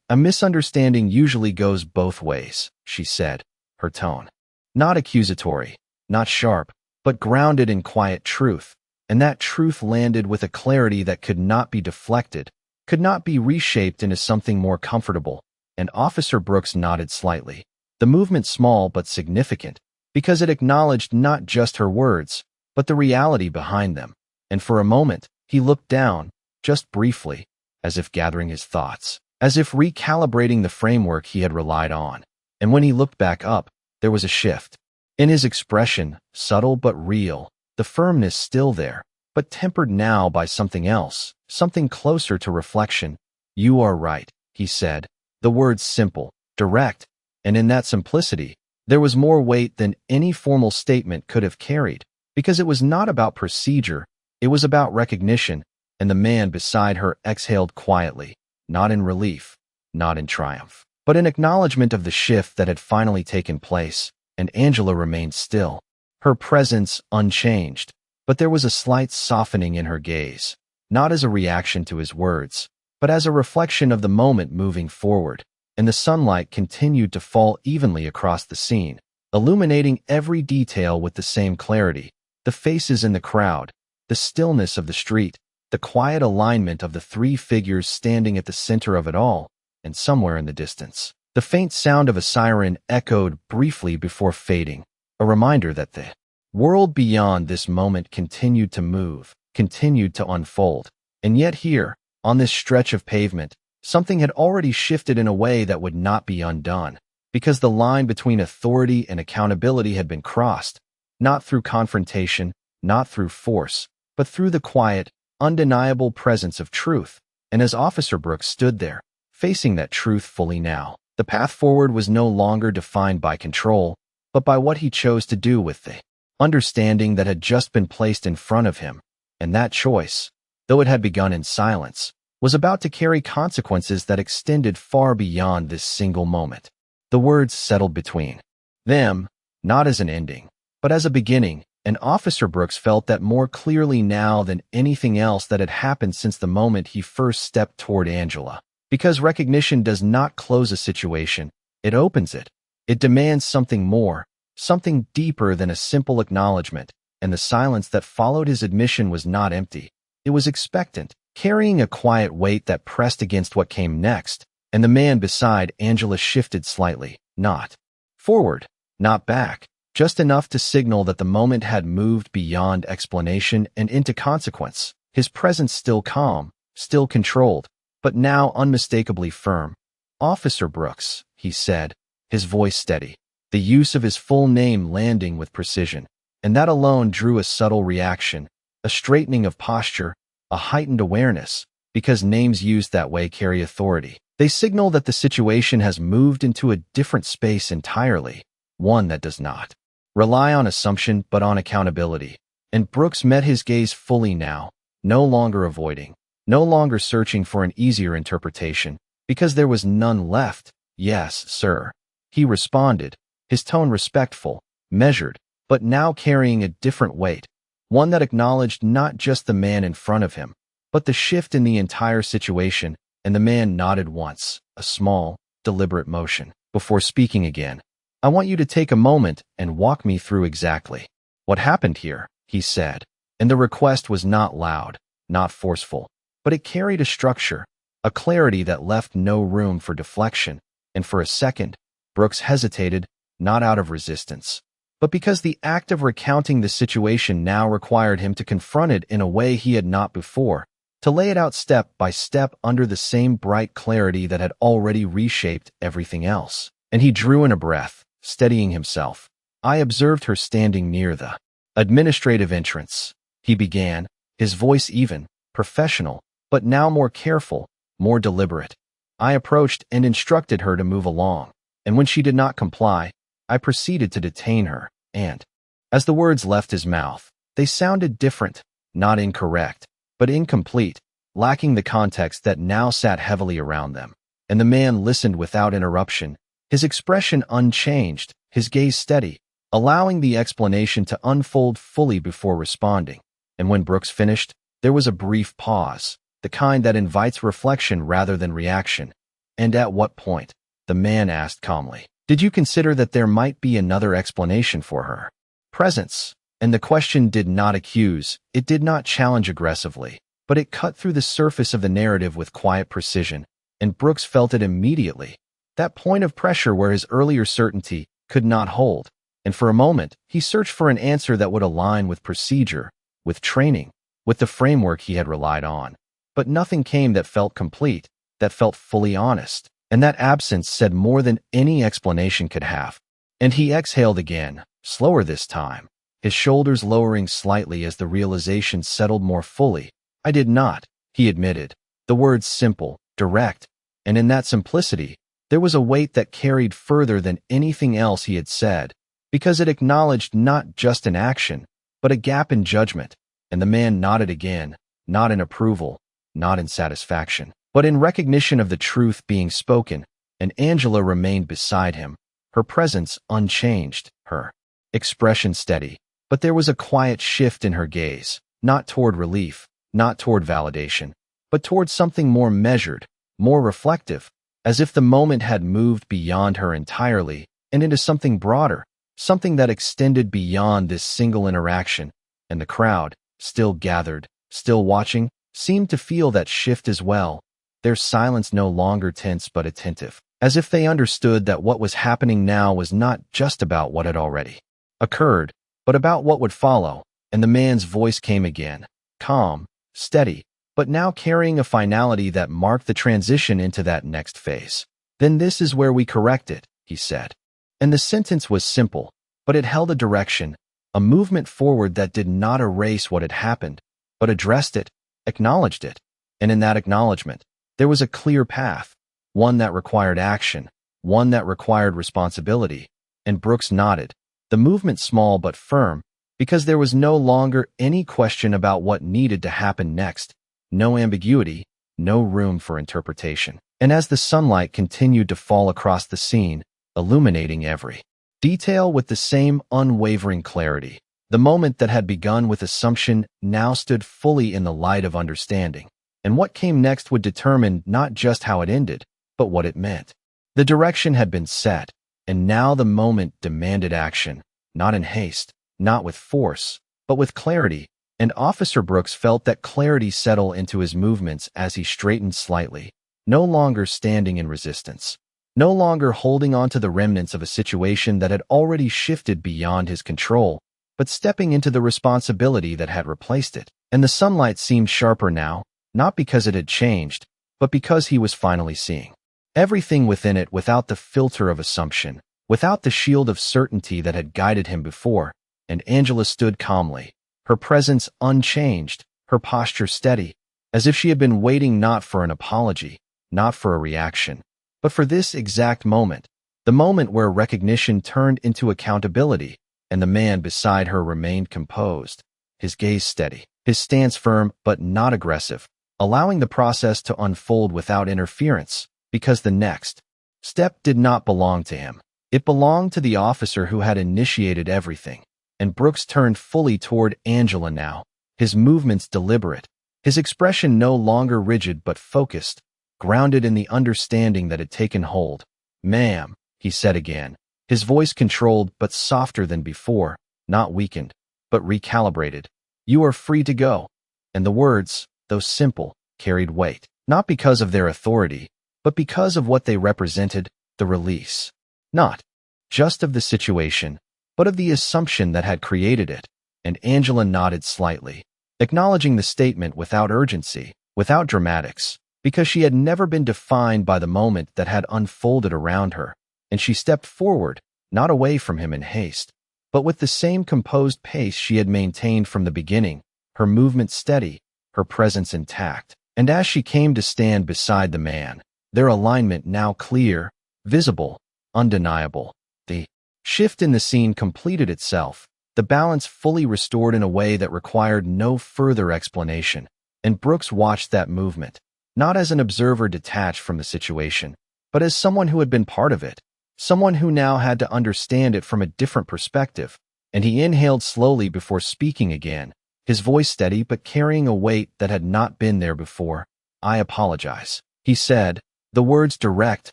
"A misunderstanding usually goes both ways," she said, her tone not accusatory, not sharp, but grounded in quiet truth. And that truth landed with a clarity that could not be deflected, could not be reshaped into something more comfortable, and Officer Brooks nodded slightly. The movement small but significant, because it acknowledged not just her words, but the reality behind them. And for a moment, he looked down, just briefly, as if gathering his thoughts, as if recalibrating the framework he had relied on. And when he looked back up, there was a shift. In his expression, subtle but real, the firmness still there, but tempered now by something else, something closer to reflection. "You are right," he said, the words simple, direct, and in that simplicity, there was more weight than any formal statement could have carried, because it was not about procedure, it was about recognition, and the man beside her exhaled quietly, not in relief, not in triumph, but in acknowledgement of the shift that had finally taken place, and Angela remained still, her presence unchanged, but there was a slight softening in her gaze, not as a reaction to his words, but as a reflection of the moment moving forward, and the sunlight continued to fall evenly across the scene, illuminating every detail with the same clarity, the faces in the crowd, the stillness of the street, the quiet alignment of the three figures standing at the center of it all, and somewhere in the distance, the faint sound of a siren echoed briefly before fading, a reminder that the world beyond this moment continued to move, continued to unfold. And yet here, on this stretch of pavement, something had already shifted in a way that would not be undone, because the line between authority and accountability had been crossed, not through confrontation, not through force, but through the quiet, undeniable presence of truth. And as Officer Brooks stood there, facing that truth fully now, the path forward was no longer defined by control, but by what he chose to do with the understanding that had just been placed in front of him. And that choice, though it had begun in silence, was about to carry consequences that extended far beyond this single moment. The words settled between them, not as an ending, but as a beginning, and Officer Brooks felt that more clearly now than anything else that had happened since the moment he first stepped toward Angela. Because recognition does not close a situation, it opens it. It demands something more, something deeper than a simple acknowledgement, and the silence that followed his admission was not empty. It was expectant, carrying a quiet weight that pressed against what came next, and the man beside Angela shifted slightly, not forward, not back, just enough to signal that the moment had moved beyond explanation and into consequence, his presence still calm, still controlled, but now unmistakably firm. "Officer Brooks," he said, his voice steady, the use of his full name landing with precision, and that alone drew a subtle reaction, a straightening of posture, a heightened awareness, because names used that way carry authority. They signal that the situation has moved into a different space entirely, one that does not rely on assumption but on accountability. And Brooks met his gaze fully now, no longer avoiding, no longer searching for an easier interpretation, because there was none left. "Yes, sir," he responded, his tone respectful, measured, but now carrying a different weight, one that acknowledged not just the man in front of him, but the shift in the entire situation. And the man nodded once, a small, deliberate motion, before speaking again. "I want you to take a moment and walk me through exactly what happened here," he said. And the request was not loud, not forceful, but it carried a structure, a clarity that left no room for deflection. And for a second, Brooks hesitated, not out of resistance, but because the act of recounting the situation now required him to confront it in a way he had not before, to lay it out step by step under the same bright clarity that had already reshaped everything else. And he drew in a breath, steadying himself. "I observed her standing near the administrative entrance," he began, his voice even, professional, but now more careful, more deliberate. "I approached and instructed her to move along, and when she did not comply, I proceeded to detain her, and..." As the words left his mouth, they sounded different, not incorrect, but incomplete, lacking the context that now sat heavily around them. And the man listened without interruption, his expression unchanged, his gaze steady, allowing the explanation to unfold fully before responding. And when Brooks finished, there was a brief pause, the kind that invites reflection rather than reaction. "And at what point," the man asked calmly, "did you consider that there might be another explanation for her presence?" And the question did not accuse, it did not challenge aggressively, but it cut through the surface of the narrative with quiet precision, and Brooks felt it immediately. that point of pressure where his earlier certainty could not hold, and for a moment he searched for an answer that would align with procedure, with training, with the framework he had relied on. But nothing came that felt complete, that felt fully honest, and that absence said more than any explanation could have. And he exhaled again, slower this time, his shoulders lowering slightly as the realization settled more fully. I did not, he admitted, the words simple, direct, and in that simplicity, there was a weight that carried further than anything else he had said, because it acknowledged not just an action, but a gap in judgment, and the man nodded again, not in approval, not in satisfaction, but in recognition of the truth being spoken, and Angela remained beside him, her presence unchanged, her expression steady, but there was a quiet shift in her gaze, not toward relief, not toward validation, but toward something more measured, more reflective, as if the moment had moved beyond her entirely and into something broader, something that extended beyond this single interaction, and the crowd, still gathered, still watching, seemed to feel that shift as well, their silence no longer tense but attentive, as if they understood that what was happening now was not just about what had already occurred, but about what would follow, and the man's voice came again, calm, steady, but now carrying a finality that marked the transition into that next phase. Then this is where we correct it, he said. And the sentence was simple, but it held a direction, a movement forward that did not erase what had happened, but addressed it, acknowledged it. And in that acknowledgement, there was a clear path, one that required action, one that required responsibility. And Brooks nodded, the movement small but firm, because there was no longer any question about what needed to happen next, no ambiguity, no room for interpretation. And as the sunlight continued to fall across the scene, illuminating every detail with the same unwavering clarity, the moment that had begun with assumption now stood fully in the light of understanding, and what came next would determine not just how it ended, but what it meant. The direction had been set, and now the moment demanded action, not in haste, not with force, but with clarity, and Officer Brooks felt that clarity settle into his movements as he straightened slightly, no longer standing in resistance, no longer holding on to the remnants of a situation that had already shifted beyond his control, but stepping into the responsibility that had replaced it. And the sunlight seemed sharper now, not because it had changed, but because he was finally seeing everything within it without the filter of assumption, without the shield of certainty that had guided him before. And Angela stood calmly, her presence unchanged, her posture steady, as if she had been waiting not for an apology, not for a reaction, but for this exact moment, the moment where recognition turned into accountability, and the man beside her remained composed, his gaze steady, his stance firm but not aggressive, allowing the process to unfold without interference, because the next step did not belong to him. It belonged to the officer who had initiated everything. And Brooks turned fully toward Angela now, his movements deliberate, his expression no longer rigid but focused, grounded in the understanding that had taken hold. "Ma'am," he said again, his voice controlled but softer than before, not weakened, but recalibrated. "You are free to go." And the words, though simple, carried weight, not because of their authority, but because of what they represented, the release. Not just of the situation, but of the assumption that had created it. And Angela nodded slightly, acknowledging the statement without urgency, without dramatics, because she had never been defined by the moment that had unfolded around her, and she stepped forward, not away from him in haste, but with the same composed pace she had maintained from the beginning, her movement steady, her presence intact. And as she came to stand beside the man, their alignment now clear, visible, undeniable, the shift in the scene completed itself, the balance fully restored in a way that required no further explanation, and Brooks watched that movement, not as an observer detached from the situation, but as someone who had been part of it, someone who now had to understand it from a different perspective. And he inhaled slowly before speaking again, his voice steady but carrying a weight that had not been there before. "I apologize," he said, the words direct,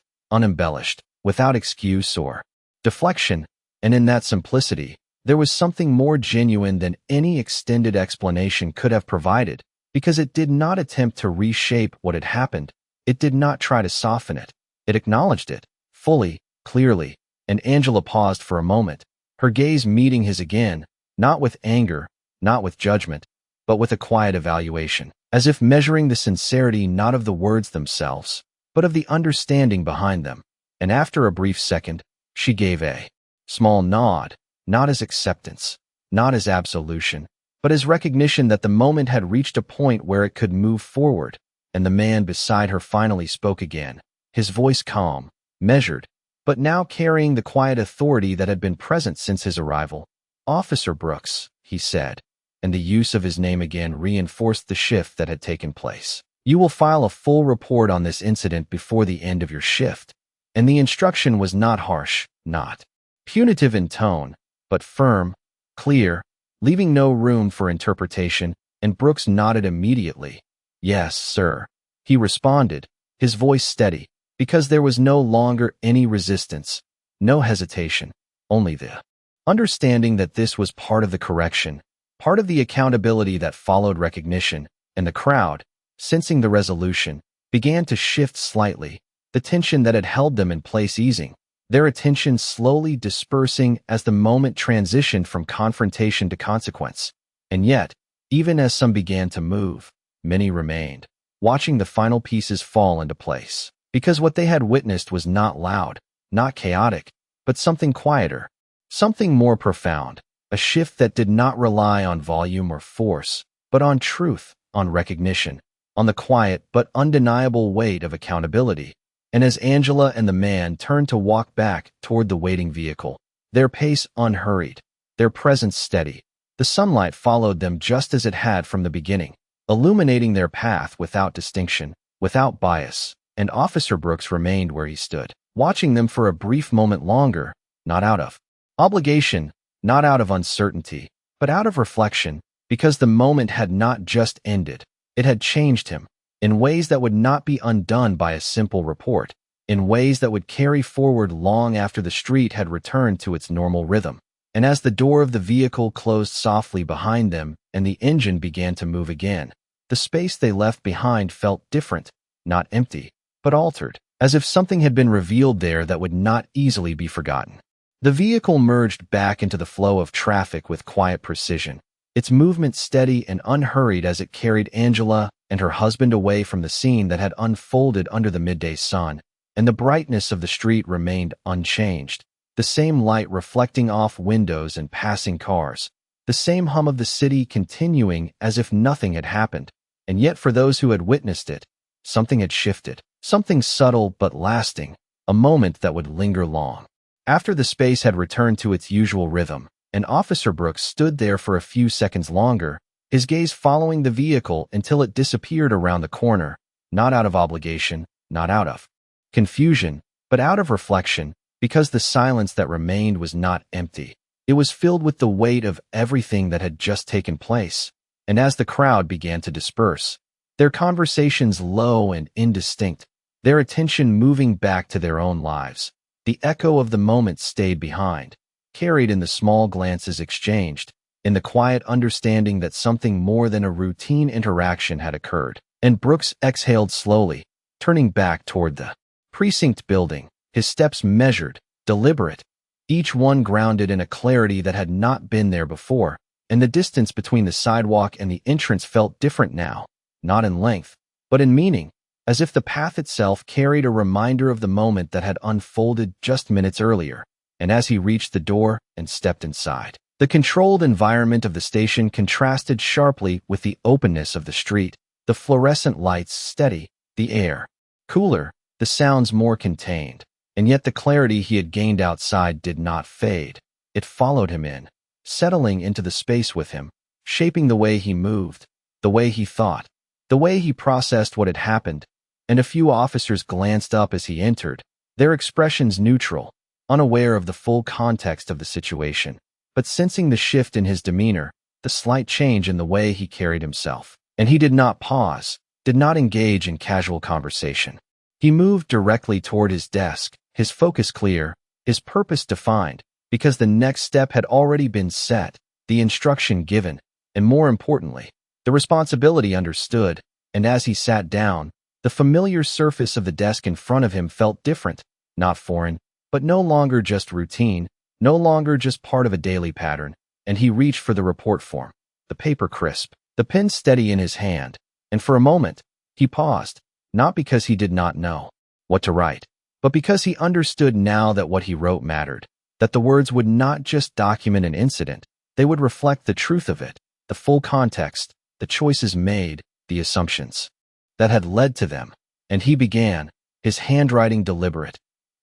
unembellished, without excuse or deflection, and in that simplicity, there was something more genuine than any extended explanation could have provided, because it did not attempt to reshape what had happened, it did not try to soften it, it acknowledged it, fully, clearly, and Angela paused for a moment, her gaze meeting his again, not with anger, not with judgment, but with a quiet evaluation, as if measuring the sincerity not of the words themselves, but of the understanding behind them. And after a brief second, she gave a small nod, not as acceptance, not as absolution, but as recognition that the moment had reached a point where it could move forward, and the man beside her finally spoke again, his voice calm, measured, but now carrying the quiet authority that had been present since his arrival. "Officer Brooks," he said, and the use of his name again reinforced the shift that had taken place. "You will file a full report on this incident before the end of your shift." And the instruction was not harsh, not punitive in tone, but firm, clear, leaving no room for interpretation, and Brooks nodded immediately. "Yes, sir," he responded, his voice steady, because there was no longer any resistance, no hesitation, only the understanding that this was part of the correction, part of the accountability that followed recognition, and the crowd, sensing the resolution, began to shift slightly, the tension that had held them in place easing, their attention slowly dispersing as the moment transitioned from confrontation to consequence. And yet, even as some began to move, many remained, watching the final pieces fall into place. Because what they had witnessed was not loud, not chaotic, but something quieter, something more profound, a shift that did not rely on volume or force, but on truth, on recognition, on the quiet but undeniable weight of accountability. And as Angela and the man turned to walk back toward the waiting vehicle, their pace unhurried, their presence steady, the sunlight followed them just as it had from the beginning, illuminating their path without distinction, without bias, and Officer Brooks remained where he stood, watching them for a brief moment longer, not out of obligation, not out of uncertainty, but out of reflection, because the moment had not just ended, it had changed him, in ways that would not be undone by a simple report, in ways that would carry forward long after the street had returned to its normal rhythm. And as the door of the vehicle closed softly behind them and the engine began to move again, the space they left behind felt different, not empty, but altered, as if something had been revealed there that would not easily be forgotten. The vehicle merged back into the flow of traffic with quiet precision, its movement steady and unhurried as it carried Angela and her husband away from the scene that had unfolded under the midday sun, and the brightness of the street remained unchanged, the same light reflecting off windows and passing cars, the same hum of the city continuing as if nothing had happened. And yet for those who had witnessed it, something had shifted, something subtle but lasting, a moment that would linger long. After the space had returned to its usual rhythm, and Officer Brooks stood there for a few seconds longer, his gaze following the vehicle until it disappeared around the corner, not out of obligation, not out of confusion, but out of reflection, because the silence that remained was not empty. It was filled with the weight of everything that had just taken place. And as the crowd began to disperse, their conversations low and indistinct, their attention moving back to their own lives, the echo of the moment stayed behind, carried in the small glances exchanged, in the quiet understanding that something more than a routine interaction had occurred. And Brooks exhaled slowly, turning back toward the precinct building, his steps measured, deliberate, each one grounded in a clarity that had not been there before, and the distance between the sidewalk and the entrance felt different now, not in length, but in meaning, as if the path itself carried a reminder of the moment that had unfolded just minutes earlier. And as he reached the door and stepped inside, the controlled environment of the station contrasted sharply with the openness of the street, the fluorescent lights steady, the air cooler, the sounds more contained. And yet the clarity he had gained outside did not fade. It followed him in, settling into the space with him, shaping the way he moved, the way he thought, the way he processed what had happened. And a few officers glanced up as he entered, their expressions neutral, unaware of the full context of the situation, but sensing the shift in his demeanor, the slight change in the way he carried himself. And he did not pause, did not engage in casual conversation. He moved directly toward his desk, his focus clear, his purpose defined, because the next step had already been set, the instruction given, and more importantly, the responsibility understood. And as he sat down, the familiar surface of the desk in front of him felt different, not foreign, but no longer just routine, no longer just part of a daily pattern, and he reached for the report form, the paper crisp, the pen steady in his hand, and for a moment, he paused, not because he did not know what to write, but because he understood now that what he wrote mattered, that the words would not just document an incident, they would reflect the truth of it, the full context, the choices made, the assumptions that had led to them. And he began, his handwriting deliberate,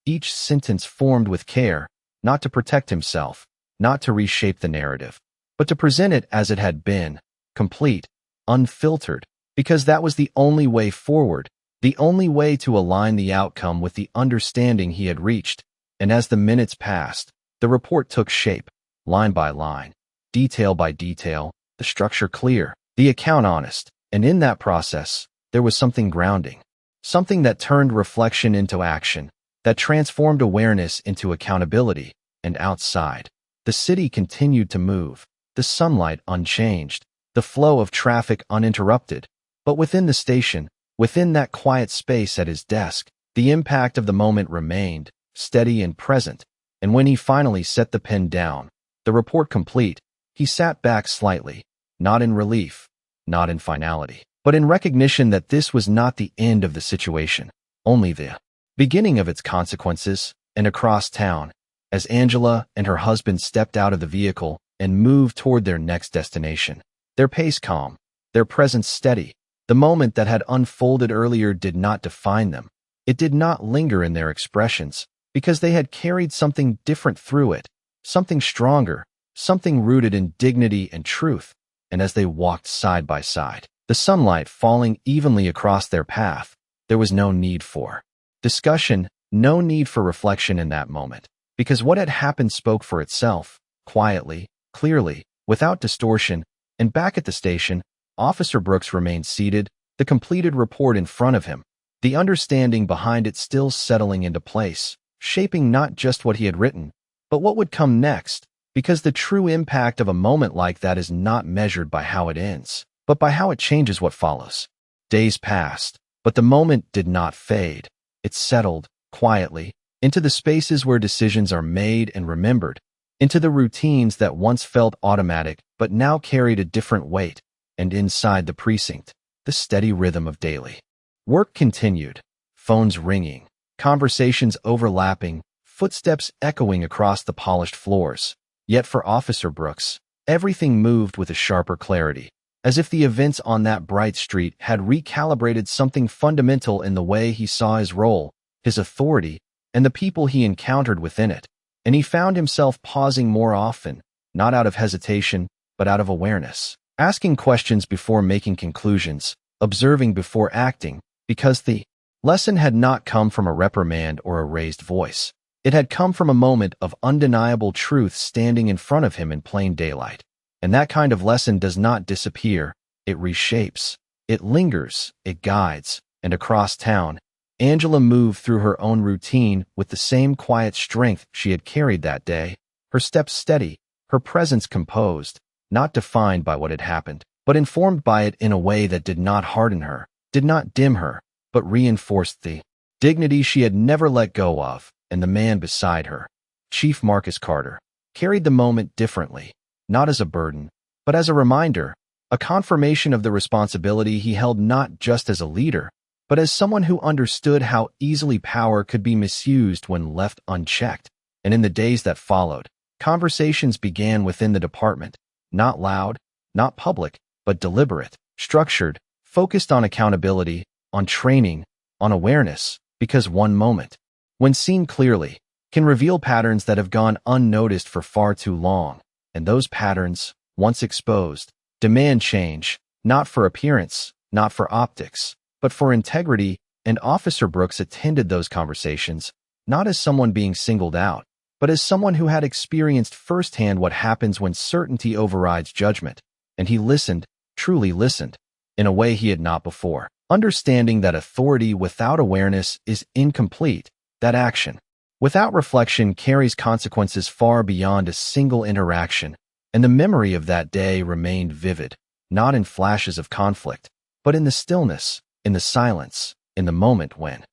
each sentence formed with care, not to protect himself, not to reshape the narrative, but to present it as it had been, complete, unfiltered, because that was the only way forward, the only way to align the outcome with the understanding he had reached. And as the minutes passed, the report took shape, line by line, detail by detail, the structure clear, the account honest, and in that process, there was something grounding, something that turned reflection into action, that transformed awareness into accountability. And outside, the city continued to move, the sunlight unchanged, the flow of traffic uninterrupted. But within the station, within that quiet space at his desk, the impact of the moment remained, steady and present. And when he finally set the pen down, the report complete, he sat back slightly, not in relief, not in finality, but in recognition that this was not the end of the situation, only the beginning of its consequences. And across town, as Angela and her husband stepped out of the vehicle and moved toward their next destination, their pace calm, their presence steady, the moment that had unfolded earlier did not define them. It did not linger in their expressions, because they had carried something different through it, something stronger, something rooted in dignity and truth. And as they walked side by side, the sunlight falling evenly across their path, there was no need for discussion, no need for reflection in that moment, because what had happened spoke for itself, quietly, clearly, without distortion. And back at the station, Officer Brooks remained seated, the completed report in front of him, the understanding behind it still settling into place, shaping not just what he had written, but what would come next, because the true impact of a moment like that is not measured by how it ends, but by how it changes what follows. Days passed, but the moment did not fade. It settled, quietly, into the spaces where decisions are made and remembered, into the routines that once felt automatic but now carried a different weight, and inside the precinct, the steady rhythm of daily work continued, phones ringing, conversations overlapping, footsteps echoing across the polished floors. Yet for Officer Brooks, everything moved with a sharper clarity, as if the events on that bright street had recalibrated something fundamental in the way he saw his role, his authority, and the people he encountered within it. And he found himself pausing more often, not out of hesitation, but out of awareness, asking questions before making conclusions, observing before acting, because the lesson had not come from a reprimand or a raised voice. It had come from a moment of undeniable truth standing in front of him in plain daylight. And that kind of lesson does not disappear, it reshapes, it lingers, it guides. And across town, Angela moved through her own routine with the same quiet strength she had carried that day, her steps steady, her presence composed, not defined by what had happened, but informed by it in a way that did not harden her, did not dim her, but reinforced the dignity she had never let go of. And the man beside her, Chief Marcus Carter, carried the moment differently, not as a burden, but as a reminder, a confirmation of the responsibility he held not just as a leader, but as someone who understood how easily power could be misused when left unchecked. And in the days that followed, conversations began within the department, not loud, not public, but deliberate, structured, focused on accountability, on training, on awareness, because one moment, when seen clearly, can reveal patterns that have gone unnoticed for far too long. And those patterns, once exposed, demand change, not for appearance, not for optics, but for integrity. And Officer Brooks attended those conversations, not as someone being singled out, but as someone who had experienced firsthand what happens when certainty overrides judgment. And he listened, truly listened, in a way he had not before, understanding that authority without awareness is incomplete. That action, without reflection, carries consequences far beyond a single interaction, and the memory of that day remained vivid, not in flashes of conflict, but in the stillness, in the silence, in the moment when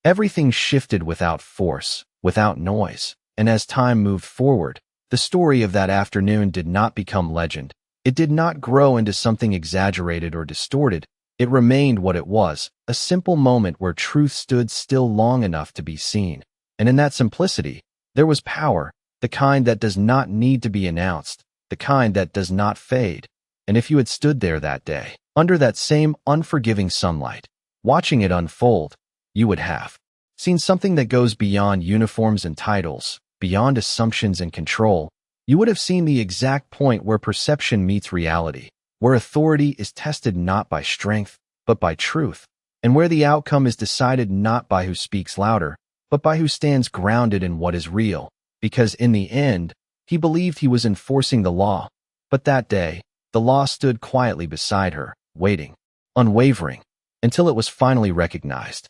Everything shifted without force, without noise, and as time moved forward, the story of that afternoon did not become legend. It did not grow into something exaggerated or distorted. It remained what it was, a simple moment where truth stood still long enough to be seen. And in that simplicity, there was power, the kind that does not need to be announced, the kind that does not fade. And if you had stood there that day, under that same unforgiving sunlight, watching it unfold, you would have seen something that goes beyond uniforms and titles, beyond assumptions and control. You would have seen the exact point where perception meets reality, where authority is tested not by strength, but by truth, and where the outcome is decided not by who speaks louder, but by who stands grounded in what is real. Because in the end, he believed he was enforcing the law. But that day, the law stood quietly beside her, waiting, unwavering, until it was finally recognized.